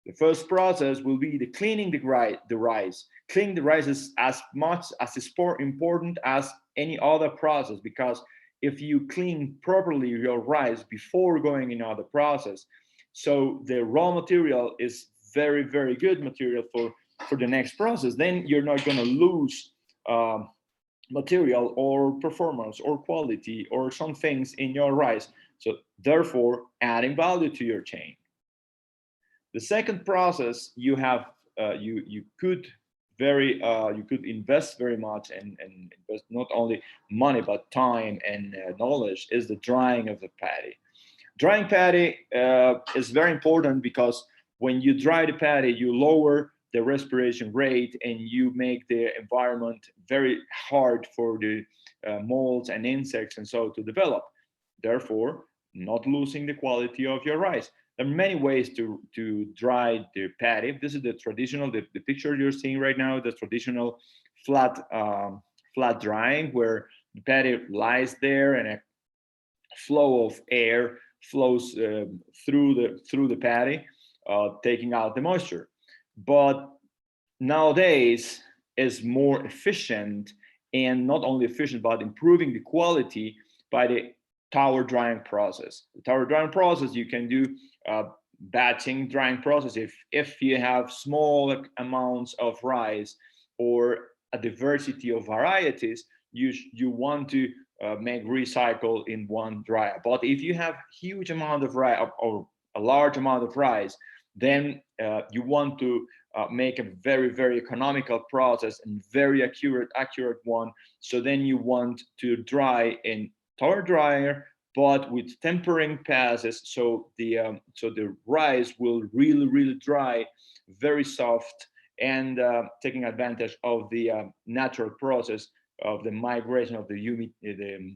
The first process will be the cleaning the rice. Cleaning the rice is as much as is important as any other process, because if you clean properly your rice before going in other process, so the raw material is very, very good material for the next process, then you're not going to lose material or performance or quality or some things in your rice. So therefore, adding value to your chain. The second process you have, you could invest very much and invest not only money but time and knowledge, is the drying of the paddy. Drying paddy is very important because when you dry the paddy, you lower the respiration rate and you make the environment very hard for the molds and insects and so to develop. Therefore, not losing the quality of your rice. There are many ways to dry the paddy. This is the traditional, the picture you're seeing right now, the traditional flat drying, where the paddy lies there and a flow of air flows through the paddy, taking out the moisture. But nowadays is more efficient, and not only efficient, but improving the quality by the tower drying process. The tower drying process, you can do batching drying process if you have small amounts of rice or a diversity of varieties, you want to make recycle in one dryer. But if you have huge amount of rice or a large amount of rice, then you want to make a very, very economical process and very accurate one. So then you want to dry in tower dryer, but with tempering passes, so the rice will really dry, very soft, and taking advantage of the natural process of the migration of the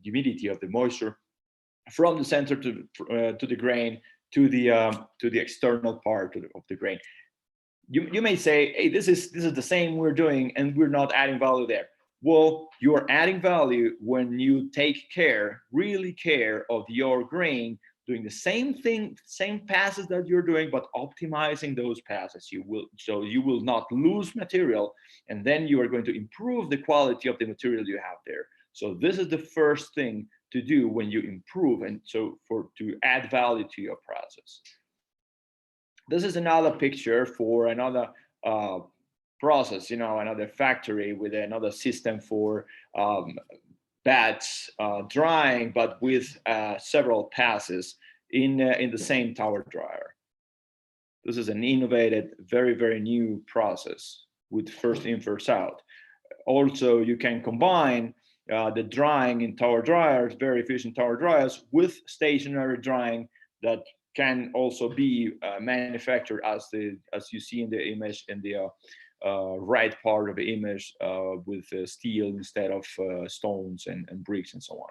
humidity of the moisture from the center to the grain to the external part of the grain. You may say, hey, this is the same we're doing and we're not adding value there. Well, you are adding value when you take care, really care of your grain doing the same thing, same passes that you're doing, but optimizing those passes. So you will not lose material, and then you are going to improve the quality of the material you have there. So this is the first thing to do when you improve, and so to add value to your process. This is another picture for another process, another factory with another system for batch drying, but with several passes in the same tower dryer. This is an innovative, very, very new process with first in, first out. Also, you can combine the drying in tower dryers, very efficient tower dryers, with stationary drying that can also be manufactured as you see in the image in the right part of the image with steel instead of stones and bricks and so on.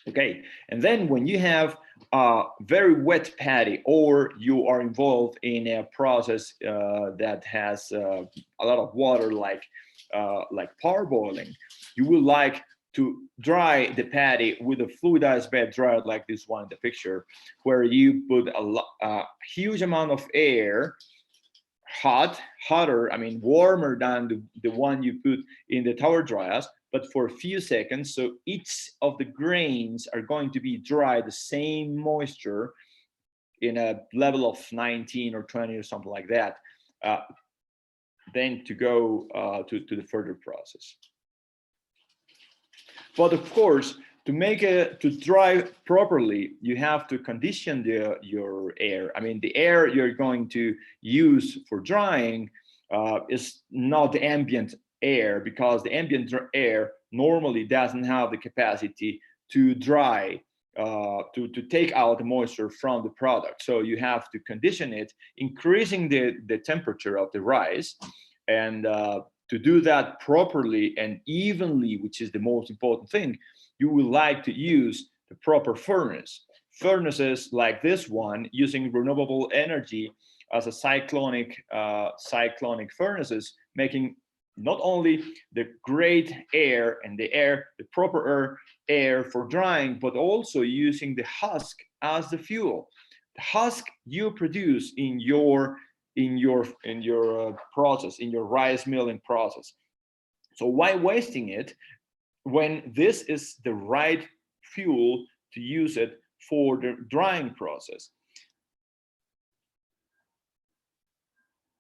Okay, and then when you have a very wet patty, or you are involved in a process that has a lot of water, like parboiling, you would like to dry the patty with a fluidized bed dryer like this one in the picture, where you put a huge amount of air, hotter, I mean warmer than the one you put in the tower dryers, but for a few seconds. So each of the grains are going to be dry the same moisture in a level of 19 or 20 or something like that, then to go to the further process. But of course, to dry properly, you have to condition your air. I mean, the air you're going to use for drying is not the ambient air, because the ambient air normally doesn't have the capacity to dry, to take out the moisture from the product. So you have to condition it, increasing the temperature of the rice, and to do that properly and evenly, which is the most important thing, you would like to use the proper furnace. Furnaces like this one, using renewable energy as a cyclonic furnaces, making not only the great air and the proper air for drying, but also using the husk as the fuel. The husk you produce in your process, in your rice milling process. So why wasting it when this is the right fuel to use it for the drying process?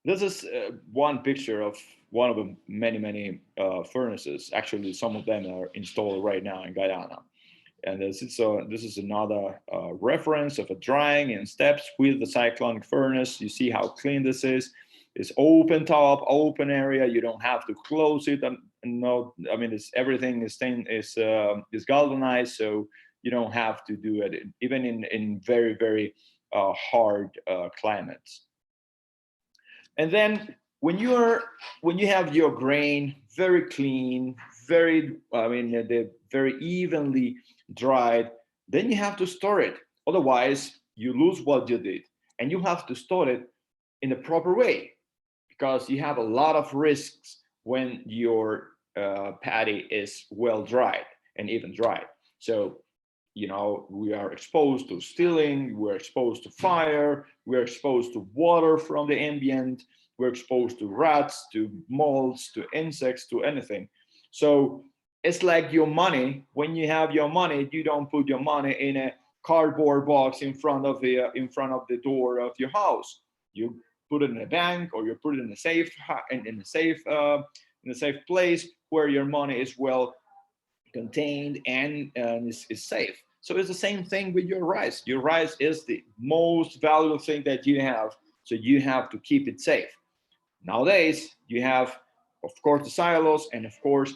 This is one picture of one of the many furnaces. Actually, some of them are installed right now in Guyana. And this is another reference of a drying in steps with the cyclonic furnace. You see how clean this is. It's open top, open area. You don't have to close it. And no, I mean, everything is galvanized, so you don't have to do it, even in very, very hard climates. And then when you have your grain very clean, very evenly dried, then you have to store it. Otherwise, you lose what you did, and you have to store it in the proper way, because you have a lot of risks when your patty is well dried and even dried. So, we are exposed to stealing, we're exposed to fire, we're exposed to water from the ambient, we're exposed to rats, to molds, to insects, to anything. So it's like your money. When you have your money, you don't put your money in a cardboard box in front of the door of your house. You put it in a bank, or you put it in a safe, in a safe place where your money is well contained and is safe. So it's the same thing with your rice. Your rice is the most valuable thing that you have, so you have to keep it safe. Nowadays, you have, of course, the silos, and of course,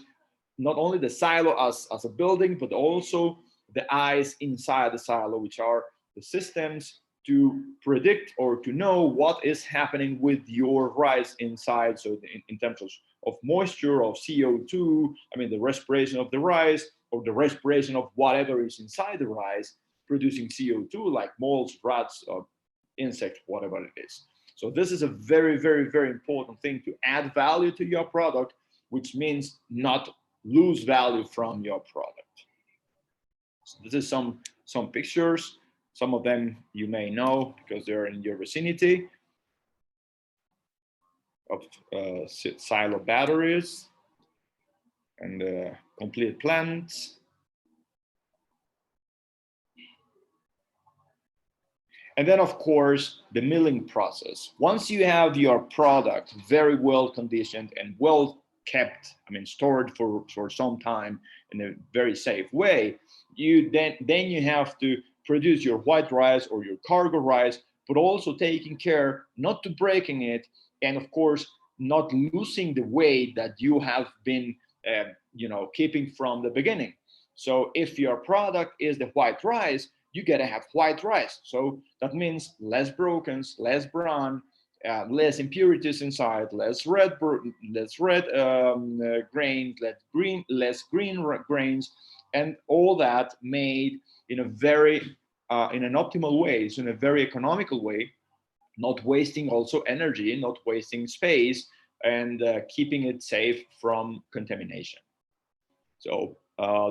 not only the silo as a building, but also the eyes inside the silo, which are the systems to predict or to know what is happening with your rice inside. So in terms of moisture, of CO2, I mean, the respiration of the rice, or the respiration of whatever is inside the rice, producing CO2, like molds, rats, or insects, whatever it is. So this is a very, very, very important thing to add value to your product, which means not lose value from your product. So this is some pictures Some of them you may know because they're in your vicinity of silo batteries and complete plants. And then, of course, the milling process. Once you have your product very well conditioned and well kept, I mean, stored for some time in a very safe way, you then you have to produce your white rice or your cargo rice, but also taking care not to breaking it, and of course, not losing the weight that you have been, keeping from the beginning. So if your product is the white rice, you gotta have white rice. So that means less brokens, less brown, less impurities inside, less red grains, less green grains, and all that made in a very in an optimal way, so in a very economical way, not wasting also energy, not wasting space, and keeping it safe from contamination. So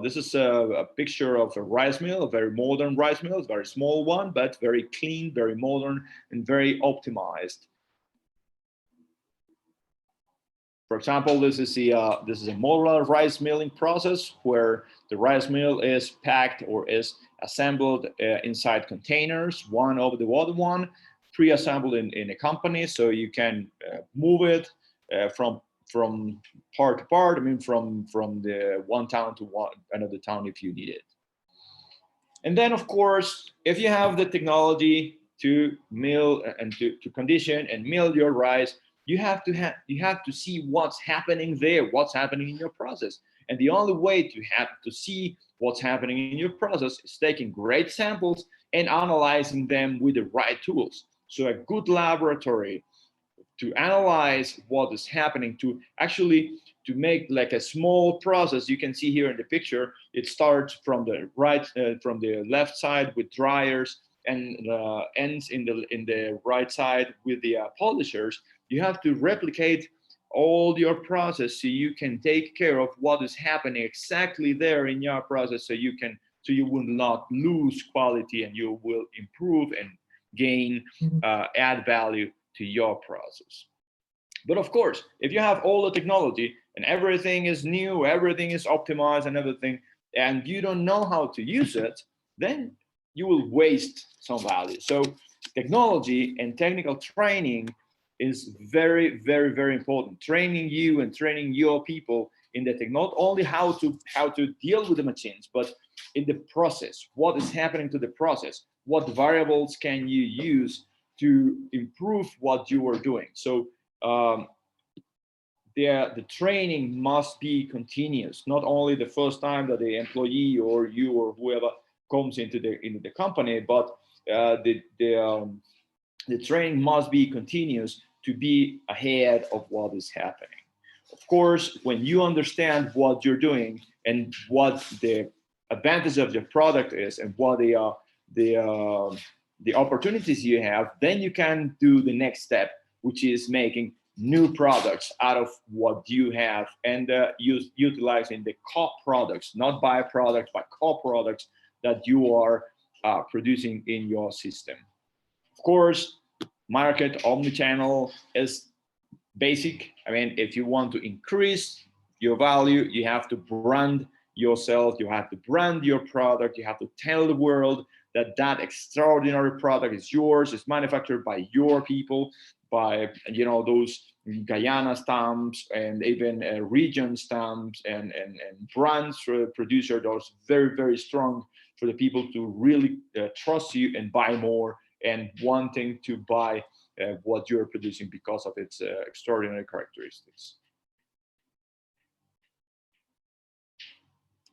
this is a picture of a rice mill, a very modern rice mill, a very small one, but very clean, very modern, and very optimized. For example, this is a modular rice milling process where the rice mill is packed or is assembled inside containers, one over the other one, pre-assembled in a company, so you can move it from part to part. I mean, from the one town to another town if you need it. And then, of course, if you have the technology to mill and to condition and mill your rice, you have to see what's happening there, what's happening in your process. And the only way to see what's happening in your process is taking great samples and analyzing them with the right tools. So a good laboratory to analyze what is happening, to actually to make like a small process. You can see here in the picture, it starts from the from the left side with dryers and ends in the right side with the polishers. You have to replicate all your process so you can take care of what is happening exactly there in your process, so you will not lose quality and you will improve and gain add value to your process. But of course, if you have all the technology and everything is new, everything is optimized and everything, and you don't know how to use it, then you will waste some value. So technology and technical training is very, very, very important. Training you and training your people in the tech, not only how to deal with the machines, but in the process, what is happening to the process, what variables can you use to improve what you are doing. So the training must be continuous, not only the first time that the employee or you or whoever comes into the company, but the training must be continuous to be ahead of what is happening. Of course, when you understand what you're doing and what the advantage of your product is and what the opportunities you have, then you can do the next step, which is making new products out of what you have and utilizing the co-products, not byproducts, but co-products that you are producing in your system. Of course, market omnichannel is basic. I mean, if you want to increase your value, you have to brand yourself, you have to brand your product, you have to tell the world that that extraordinary product is yours, it's manufactured by your people, by those Guyana stamps and even region stamps and brands for the producer. Those very, very strong for the people to really trust you and buy more and wanting to buy what you're producing because of its extraordinary characteristics.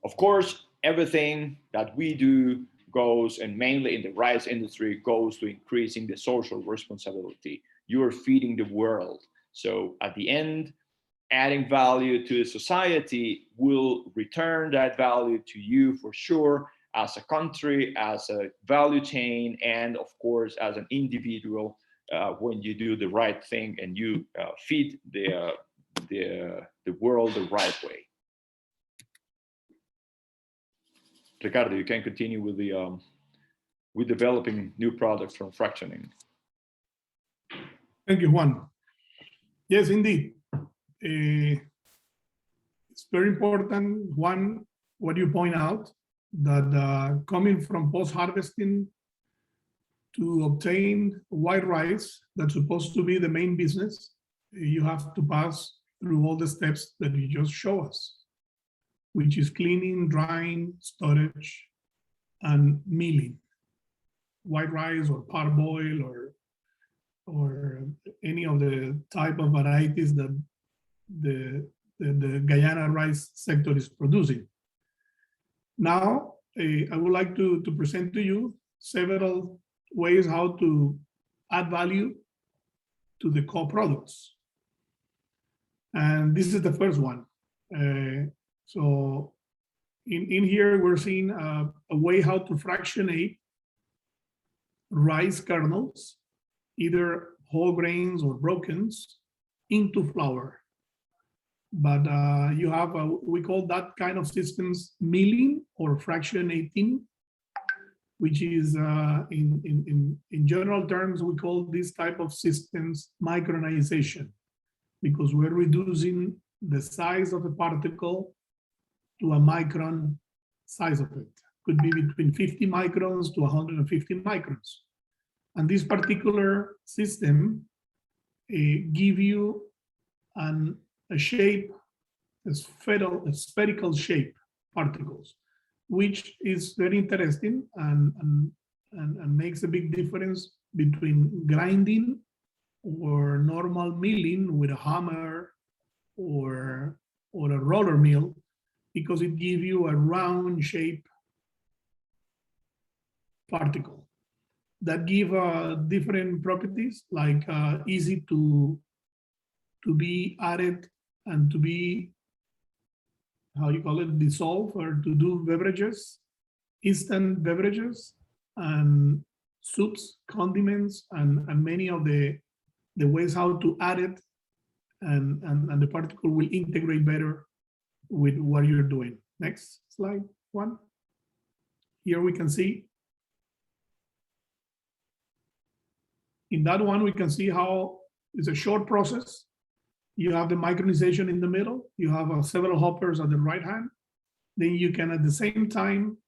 Of course, everything that we do goes, and mainly in the rice industry, goes to increasing the social responsibility. You're feeding the world. So at the end, adding value to the society will return that value to you for sure, as a country, as a value chain, and of course, as an individual, when you do the right thing and you feed the world the right way. Ricardo, you can continue with the with developing new products from fractioning. Thank you, Juan. Yes, indeed. It's very important, Juan, what you point out, that coming from post-harvesting to obtain white rice, that's supposed to be the main business, you have to pass through all the steps that you just show us, which is cleaning, drying, storage, and milling. White rice or parboil or any of the type of varieties that the Guyana rice sector is producing. Now, I would like to present to you several ways how to add value to the co-products. And this is the first one. So in here, we're seeing a way how to fractionate rice kernels, either whole grains or brokens, into flour. But you have, we call that kind of systems milling or fractionating, which is in general terms, we call this type of systems micronization, because we're reducing the size of the particle to a micron size of it. Could be between 50 microns to 150 microns. And this particular system give you a shape, a spherical shape particles, which is very interesting and makes a big difference between grinding or normal milling with a hammer or a roller mill, because it gives you a round shape particle that give different properties, like easy to be added and to be, how you call it, dissolve or to do beverages, instant beverages, and soups, condiments, and many of the ways how to add it, and the particle will integrate better with what you're doing. Next slide, one. Here we can see, in that one, we can see how it's a short process. You have the micronization in the middle. You have several hoppers at the right hand. Then you can, at the same time,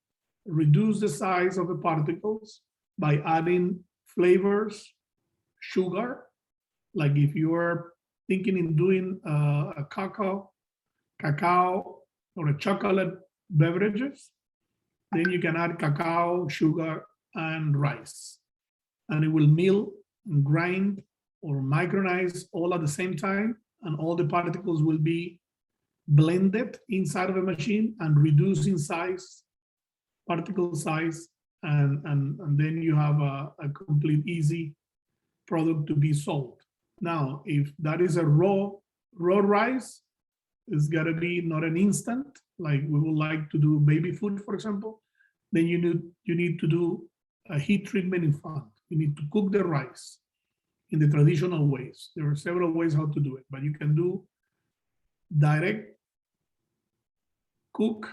reduce the size of the particles by adding flavors, sugar. Like if you are thinking in doing a cacao, or a chocolate beverages, then you can add cacao, sugar, and rice. And it will mill and grind or micronize all at the same time, and all the particles will be blended inside of a machine and reduce in size, particle size, and then you have a complete easy product to be sold. Now, if that is a raw rice, it's gotta be not an instant, like we would like to do baby food, for example, then you need to do a heat treatment in front. You need to cook the rice in the traditional ways. There are several ways how to do it, but you can do direct cook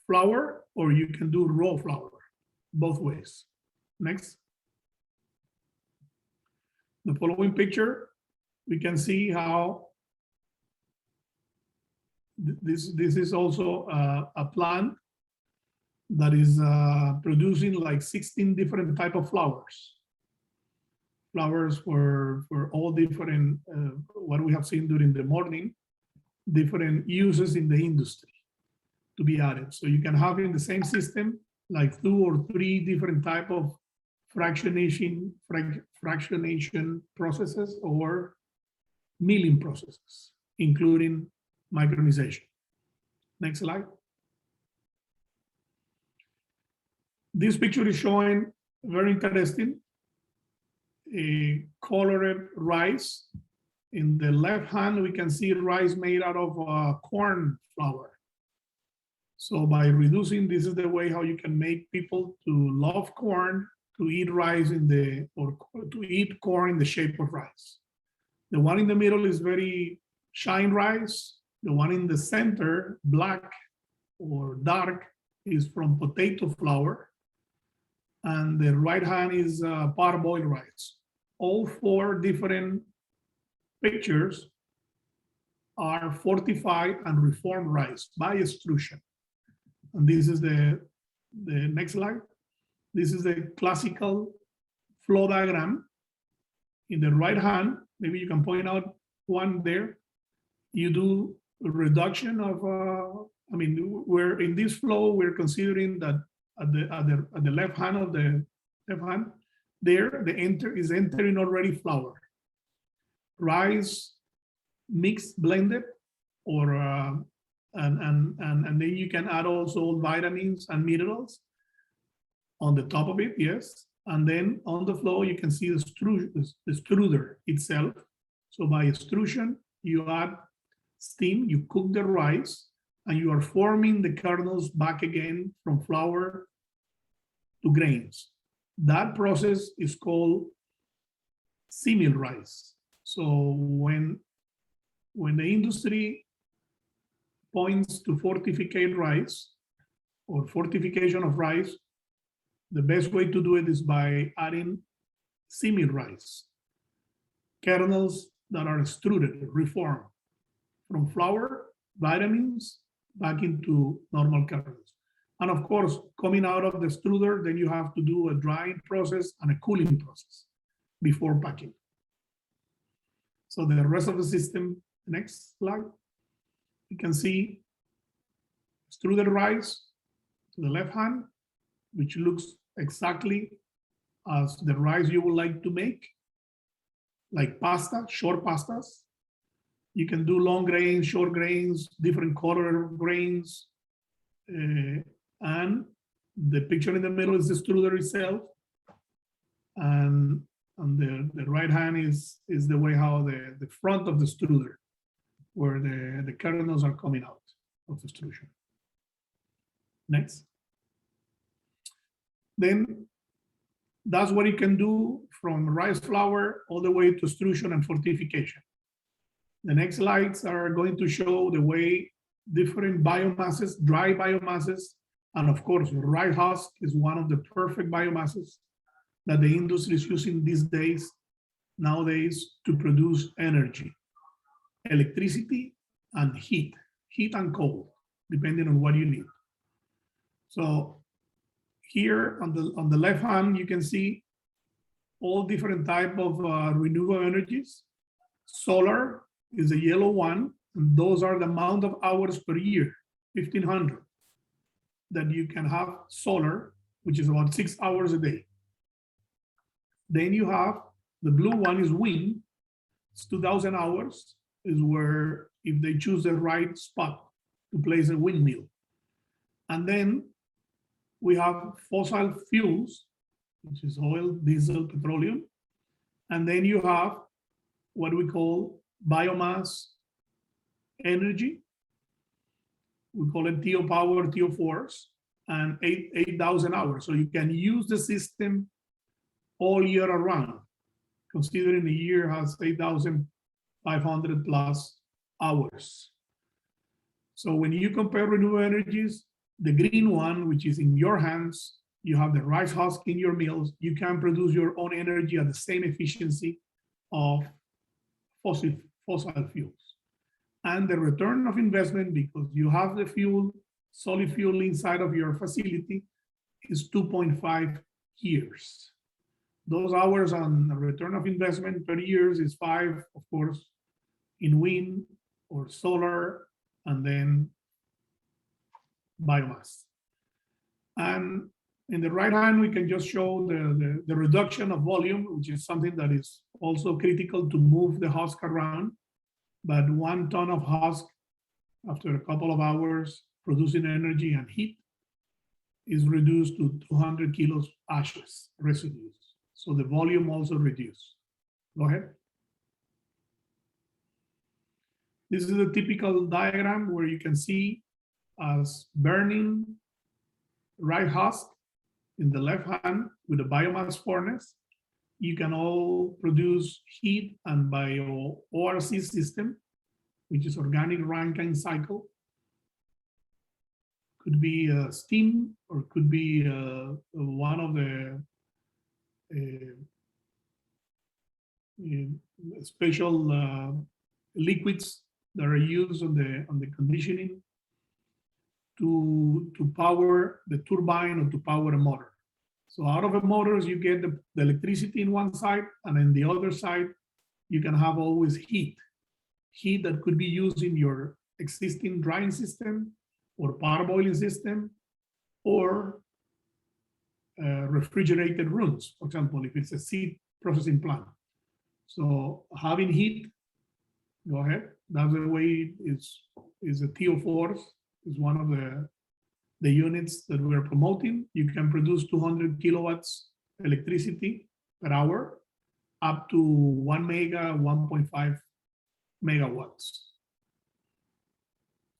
flour, or you can do raw flour, both ways. Next. The following picture, we can see how this is also a plant that is producing like 16 different type of flours. Flours for all different, what we have seen during the morning, different uses in the industry to be added. So you can have in the same system, like 2 or 3 different type of fractionation processes or milling processes, including micronization. Next slide. This picture is showing very interesting a colored rice. In the left hand, we can see rice made out of corn flour. So by reducing, this is the way how you can make people to love corn, to eat rice or to eat corn in the shape of rice. The one in the middle is very shine rice. The one in the center, black or dark, is from potato flour, and the right hand is parboiled rice. All four different pictures are fortified and reformed rice by extrusion. And this is the next slide. This is the classical flow diagram. In the right hand, maybe you can point out one there. You do a reduction of, I mean, we're in this flow, we're considering that at the left hand of the left hand, there is entering already flour, rice, mixed, blended, or and then you can add also vitamins and minerals on the top of it, yes. And then on the flow, you can see the extruder itself. So by extrusion, you add steam, you cook the rice, and you are forming the kernels back again from flour to grains. That process is called semi rice. So when the industry points to fortificate rice or fortification of rice, the best way to do it is by adding semi rice, kernels that are extruded, reformed from flour, vitamins, back into normal kernels. And of course, coming out of the extruder, then you have to do a drying process and a cooling process before packing. So the rest of the system, next slide, you can see extruded rice to the left hand, which looks exactly as the rice you would like to make, like pasta, short pastas. You can do long grains, short grains, different color grains. And the picture in the middle is the extruder itself. And the right hand is the way how the front of the extruder, where the kernels are coming out of the extrusion. Next. Then that's what you can do from rice flour all the way to extrusion and fortification. The next slides are going to show the way different biomasses, dry biomasses, and of course, rice husk is one of the perfect biomasses that the industry is using these days, nowadays, to produce energy, electricity, and heat and cold, depending on what you need. So here on the left hand, you can see all different type of renewable energies. Solar is the yellow one, and those are the amount of hours per year, 1,500, that you can have solar, which is about 6 hours a day. Then you have the blue one is wind, it's 2,000 hours, is where if they choose the right spot to place a windmill. And then we have fossil fuels, which is oil, diesel, petroleum. And then you have what we call biomass energy. We call it TO power, TO force, and 8,000 hours. So you can use the system all year around, considering the year has 8,500 plus hours. So when you compare renewable energies, the green one, which is in your hands, you have the rice husk in your mills, you can produce your own energy at the same efficiency of fossil fuels. And the return of investment, because you have the fuel, solid fuel inside of your facility, is 2.5 years. Those hours on the return of investment per year is 5, of course, in wind or solar, and then biomass. And in the right hand, we can just show the reduction of volume, which is something that is also critical to move the husk around. But 1 ton of husk, after a couple of hours producing energy and heat, is reduced to 200 kilos ashes, residues. So the volume also reduced. Go ahead. This is a typical diagram where you can see us burning rice husk in the left hand with a biomass furnace. You can all produce heat, and by your ORC system, which is organic Rankine cycle, Could be steam, or could be one of the special liquids that are used on the conditioning to power the turbine or to power a motor. So out of the motors, you get the electricity in one side, and in the other side, you can have always heat that could be used in your existing drying system or parboiling system, or refrigerated rooms, for example, if it's a seed processing plant. So having heat, go ahead. That's the way is a TO4, is one of the units that we're promoting. You can produce 200 kilowatts electricity per hour, up to 1 mega, 1.5 megawatts.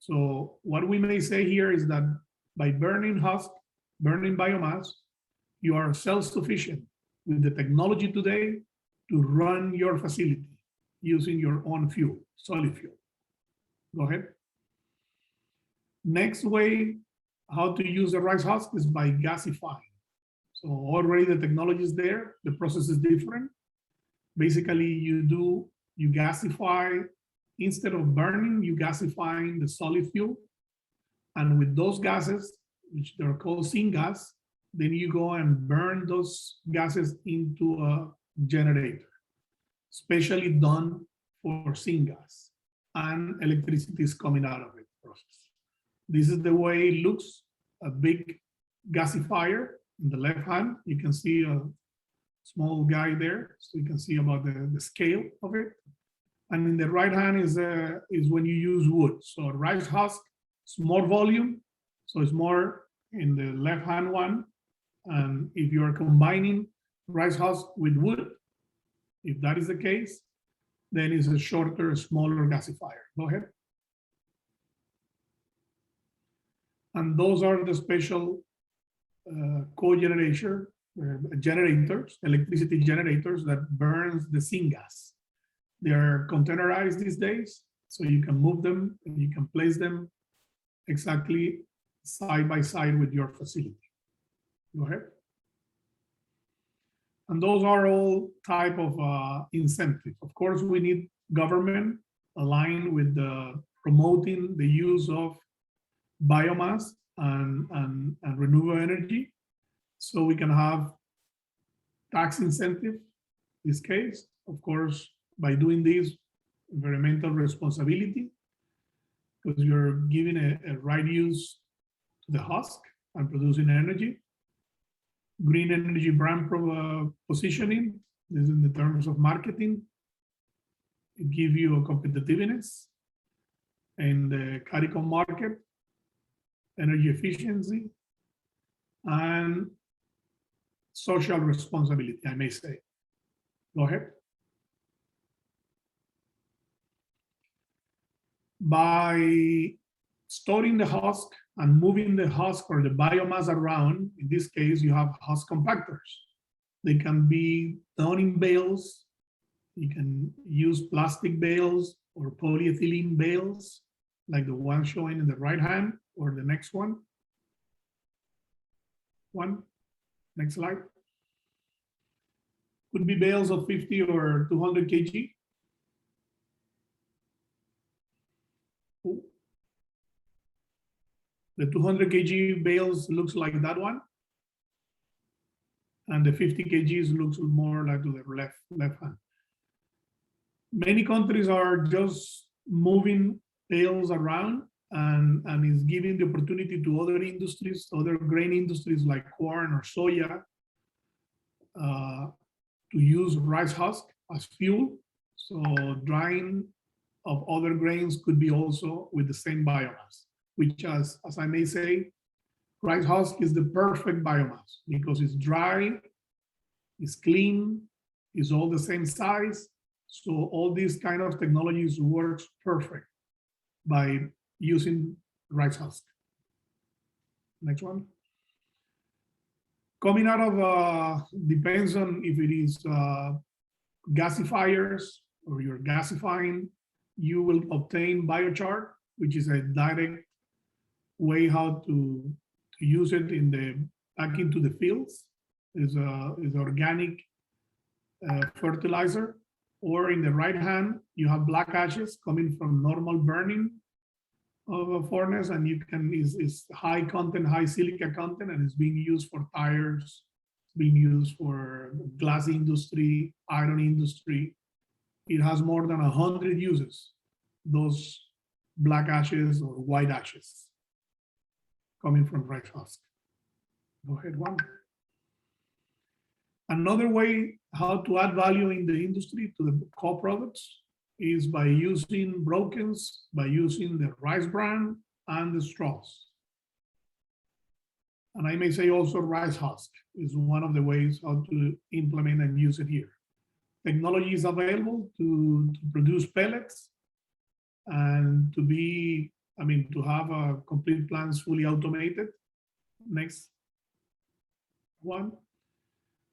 So what we may say here is that by burning husk, burning biomass, you are self-sufficient with the technology today to run your facility using your own fuel, solid fuel. Go ahead. Next way, how to use the rice husk is by gasifying. So already the technology is there, the process is different. Basically, you gasify, instead of burning, you gasifying the solid fuel. And with those gases, which they're called syngas, then you go and burn those gases into a generator, specially done for syngas, and electricity is coming out of it process. This is the way it looks, a big gasifier. In the left hand, you can see a small guy there, so you can see about the scale of it. And in the right hand is when you use wood. So rice husk, it's more volume, so it's more in the left hand one. And if you are combining rice husk with wood, if that is the case, then it's a shorter, smaller gasifier. Go ahead. And those are the special generators, electricity generators that burns the syngas. They are containerized these days, so you can move them and you can place them exactly side by side with your facility. Go ahead. And those are all type of incentives. Of course, we need government aligned with promoting the use of biomass and renewable energy, so we can have tax incentive. In this case, of course, by doing this, environmental responsibility, because you're giving a right use to the husk and producing energy. Green energy brand positioning, this is in the terms of marketing. It gives you a competitiveness in the CARICOM market, energy efficiency, and social responsibility, I may say. Go ahead. By storing the husk and moving the husk or the biomass around, in this case, you have husk compactors. They can be done in bales. You can use plastic bales or polyethylene bales, like the one showing in the right hand, or the next one. Next slide. Could be bales of 50 or 200 kg. The 200 kg bales looks like that one, and the 50 kgs looks more like to the left hand. Many countries are just moving bales around and is giving the opportunity to other industries, other grain industries like corn or soya, to use rice husk as fuel. So drying of other grains could be also with the same biomass, which as I may say, rice husk is the perfect biomass because it's dry, it's clean, it's all the same size. So all these kind of technologies works perfect by using rice husk. Next one. Coming out of, depends on if it is gasifiers or you're gasifying, you will obtain biochar, which is a direct way how to use it back into the fields is organic fertilizer, or in the right hand, you have black ashes coming from normal burning of a furnace, and is high content, high silica content, and it's being used for tires, being used for glass industry, iron industry. It has more than 100 uses, those black ashes or white ashes coming from rice husk. Go ahead, Juan. Another way how to add value in the industry to the co-products is by using brokens, by using the rice bran and the straws. And I may say also rice husk is one of the ways how to implement and use it here. Technology is available to produce pellets and to have a complete plants fully automated. Next one.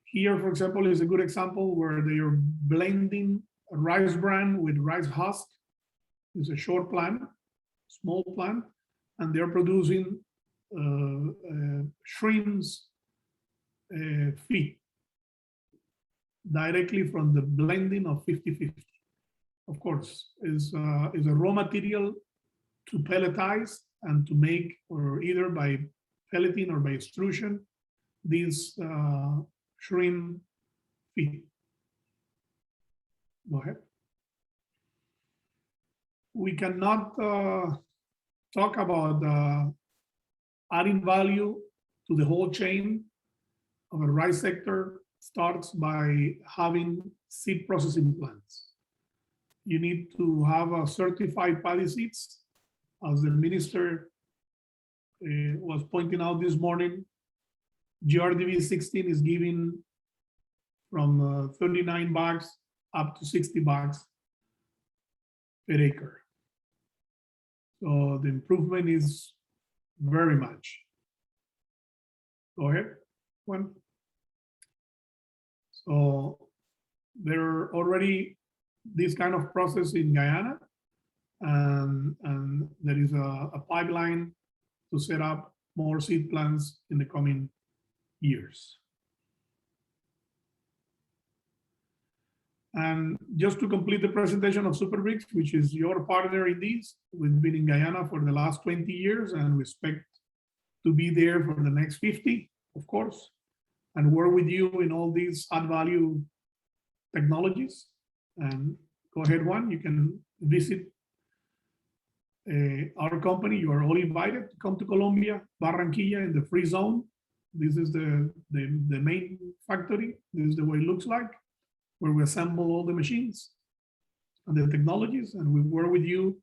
Here, for example, is a good example where they are blending rice bran with rice husk. It's a short plant, small plant, and they're producing shrimps feed directly from the blending of 50-50. Of course, is a raw material to pelletize and to make, or either by pelleting or by extrusion, these shrimp feed. Go ahead. We cannot talk about adding value to the whole chain of a rice sector starts by having seed processing plants. You need to have a certified paddy seeds. As the minister was pointing out this morning, GRDV 16 is giving from 39 bags up to 60 bags per acre. So the improvement is very much. Go ahead, one. So there are already this kind of process in Guyana, and there is a pipeline to set up more seed plants in the coming years. And just to complete the presentation of SuperBricks, which is your partner in this, we've been in Guyana for the last 20 years and we expect to be there for the next 50, of course, and work with you in all these add value technologies. And go ahead, Juan, you can visit our company. You are all invited to come to Colombia, Barranquilla, in the free zone. This is the main factory. This is the way it looks like, where we assemble all the machines and the technologies, and we work with you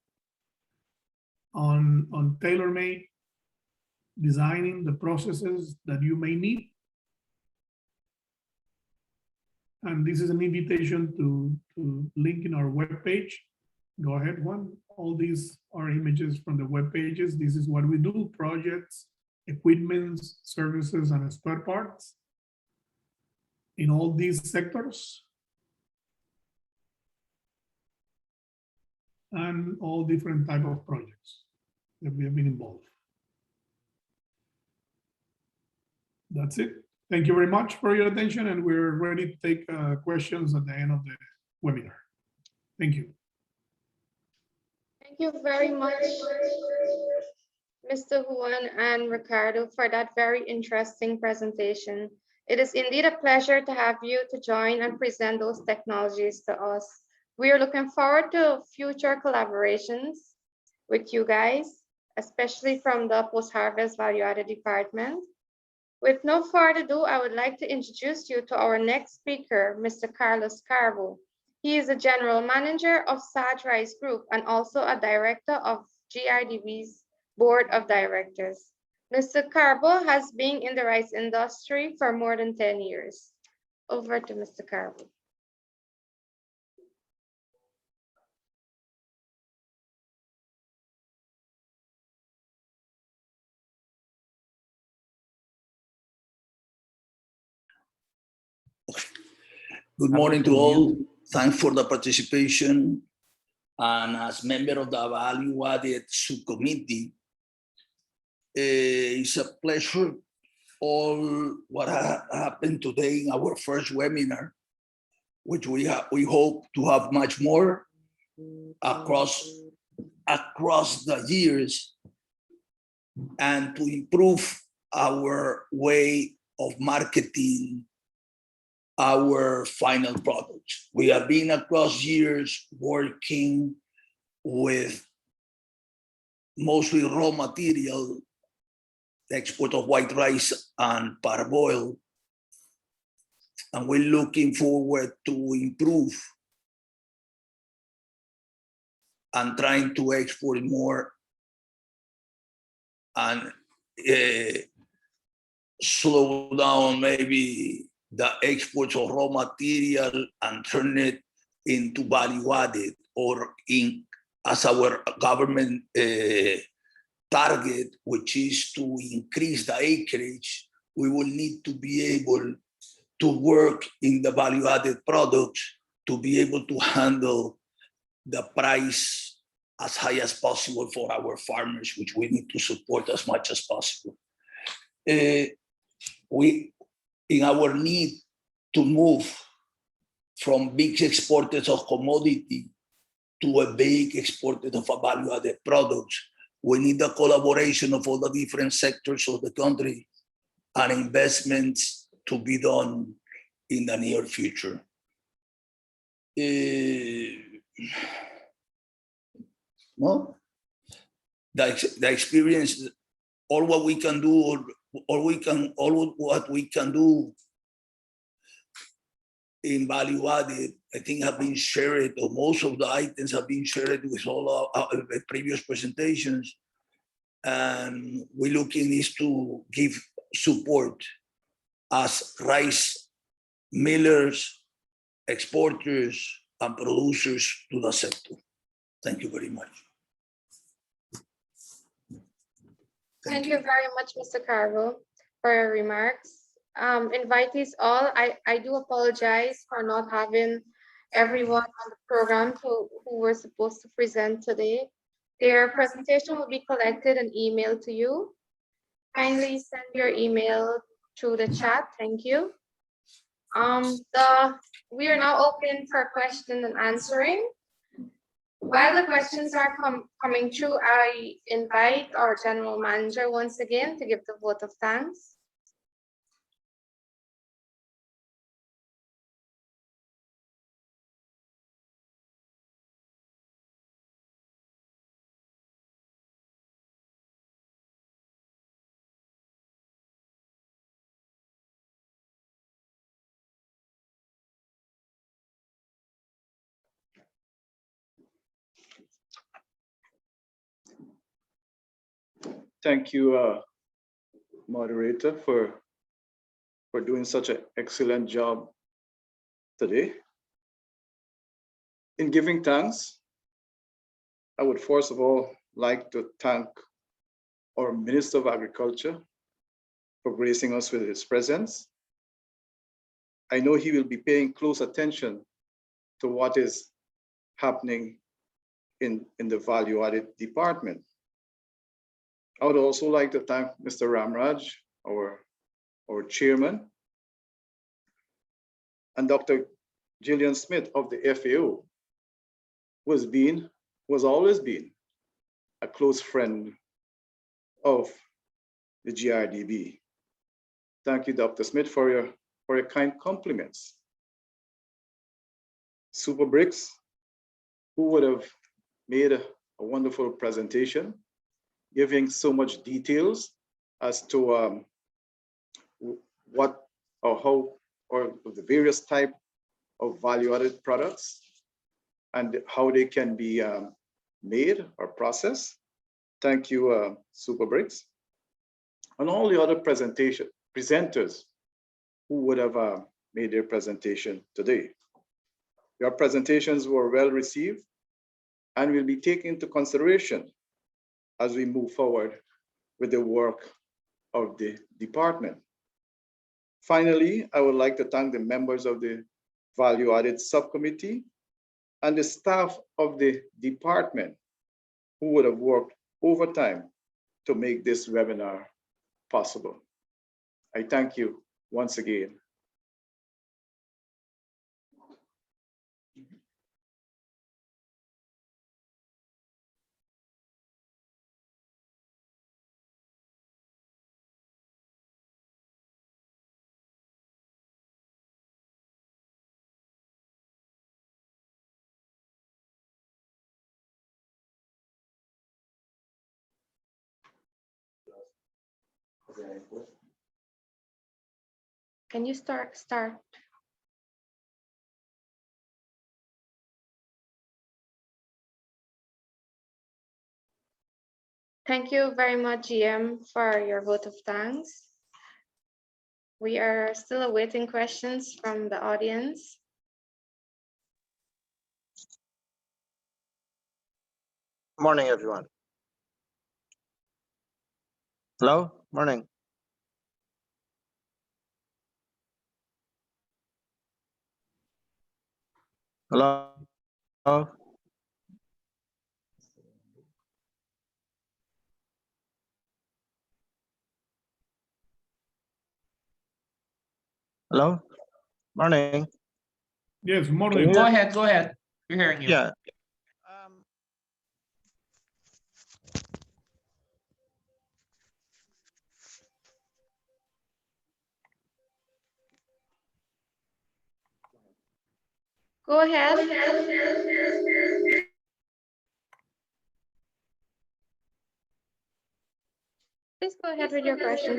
on tailor-made designing the processes that you may need. And this is an invitation to link in our webpage. Go ahead, Juan. All these are images from the web pages. This is what we do: projects, equipments, services, and spare parts in all these sectors, and all different type of projects that we have been involved. That's it. Thank you very much for your attention, and we're ready to take questions at the end of the webinar. Thank you. Thank you very much, Mr. Juan and Ricardo, for that very interesting presentation. It is indeed a pleasure to have you to join and present those technologies to us. We are looking forward to future collaborations with you guys, especially from the post-harvest value-added department. With no further ado, I would like to introduce you to our next speaker, Mr. Carvo. He is a general manager of Saj Rice Group and also a director of GRDV's board of directors. Mr. Carvo has been in the rice industry for more than 10 years. Over to Mr. Carvo. Good morning to all. Thanks for the participation. And as member of the Value Added Subcommittee, It's a pleasure all what happened today in our first webinar, which we hope to have much more across the years, and to improve our way of marketing our final products. We have been across years working with mostly raw material, the export of white rice and parboil, and we're looking forward to improve and trying to export more and slow down maybe the exports of raw material and turn it into value added, or in as our government target, which is to increase the acreage. We will need to be able to work in the value added products to be able to handle the price as high as possible for our farmers, which we need to support as much as possible. We, in our need to move from big exporters of commodity to a big exporter of a value-added products, we need the collaboration of all the different sectors of the country and investments to be done in the near future. No, the experience, all what we can do, all what we can do in value added, I think have been shared, or most of the items have been shared with all our previous presentations. And we're looking is to give support as rice millers, exporters, and producers to the sector. Thank you very much. Thank you very much, Mr. Carvo, for your remarks. Invitees all, I do apologize for not having everyone on the program who were supposed to present today. Their presentation will be collected and emailed to you. Kindly send your email through the chat. Thank you. We are now open for question and answering. While the questions are coming through, I invite our general manager once again to give the vote of thanks. Thank you, moderator, for doing such an excellent job today. In giving thanks, I would first of all like to thank our Minister of Agriculture for gracing us with his presence. I know he will be paying close attention to what is happening in the value-added department. I would also like to thank Mr. Ramraj, our chairman, and Dr. Gillian Smith of the FAO, who has always been a close friend of the GRDB. Thank you, Dr. Smith, for your kind compliments. Super Bricks, who would have made a wonderful presentation, giving so much details as to what or how or the various type of value-added products and how they can be made or processed. Thank you, Super Bricks. And all the other presenters who would have made their presentation today. Your presentations were well received and will be taken into consideration as we move forward with the work of the department. Finally, I would like to thank the members of the Value Added Subcommittee and the staff of the department who would have worked overtime to make this webinar possible. I thank you once again. Can you start? Thank you very much, GM, for your vote of thanks. We are still awaiting questions from the audience. Morning, everyone. Hello, morning. Hello. Hello, morning. Yes, Can morning. you Go hear? ahead, go ahead. We're hearing you. Yeah. Go ahead. Please go ahead with your question.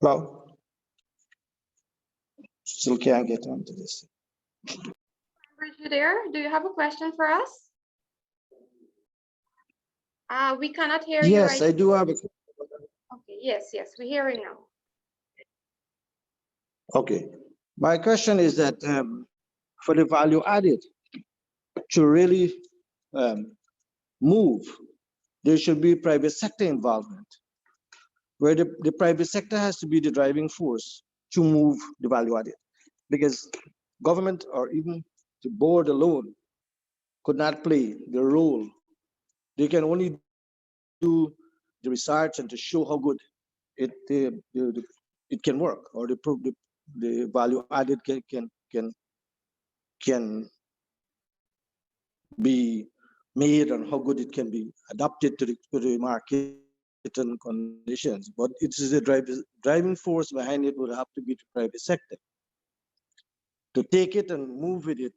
Hello. Still can't get onto this. Are you there? Do you have a question for us? We cannot hear you Yes, right I do have a. Okay, yes, we hear you now. Okay. My question is that for the value added to really move, there should be private sector involvement, where the private sector has to be the driving force to move the value added, because government or even the board alone could not play the role. They can only do the research and to show how good it can work, or the value added can be made and how good it can be adapted to the market and conditions. But it is the driving force behind it would have to be the private sector to take it and move with it,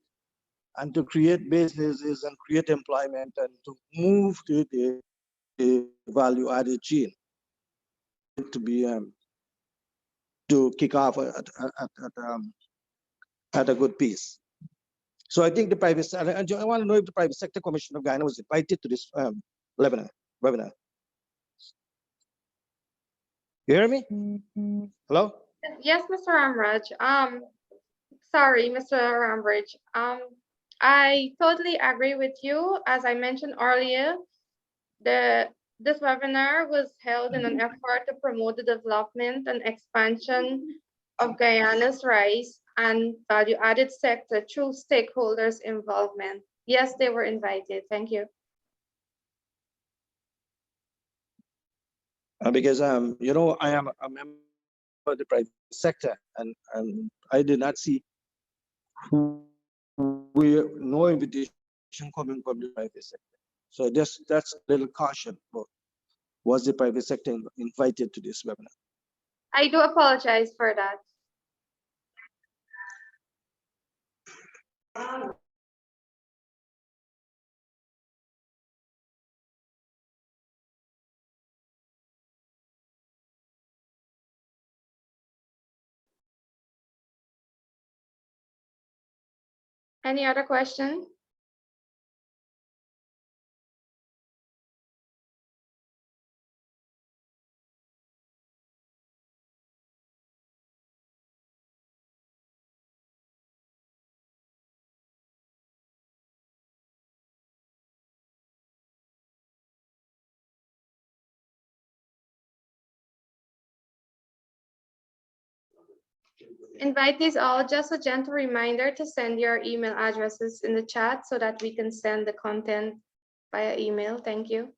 and to create businesses and create employment and to move to the value added chain to be to kick off at a good pace. So I think the private sector, I want to know if the Private Sector Commission of Guyana was invited to this webinar. You hear me? Hello? Yes, Mr. Ramraj. Sorry, Mr. Ramraj. I totally agree with you. As I mentioned earlier, this webinar was held in an effort to promote the development and expansion of Guyana's rice and value-added sector through stakeholders' involvement. Yes, they were invited. Thank you. Because you know, I am a member of the private sector, and I did not see no invitation coming from the private sector. So that's a little caution. But was the private sector invited to this webinar? I do apologize for that. Any other question? Invitees all, just a gentle reminder to send your email addresses in the chat so that we can send the content via email. Thank you.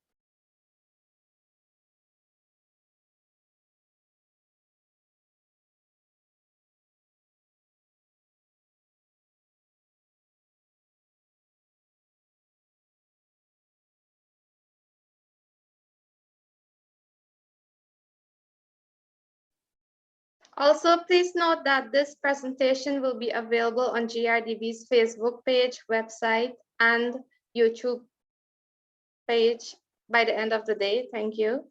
Also, please note that this presentation will be available on GRDB's Facebook page, website, and YouTube page by the end of the day. Thank you.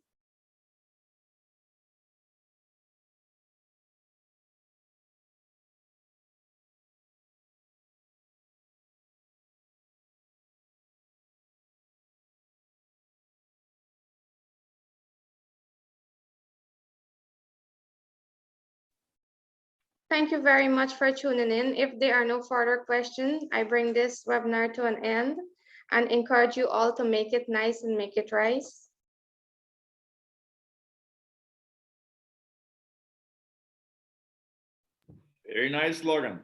Thank you very much for tuning in. If there are no further questions, I bring this webinar to an end and encourage you all to make it nice and make it rise. Very nice slogan.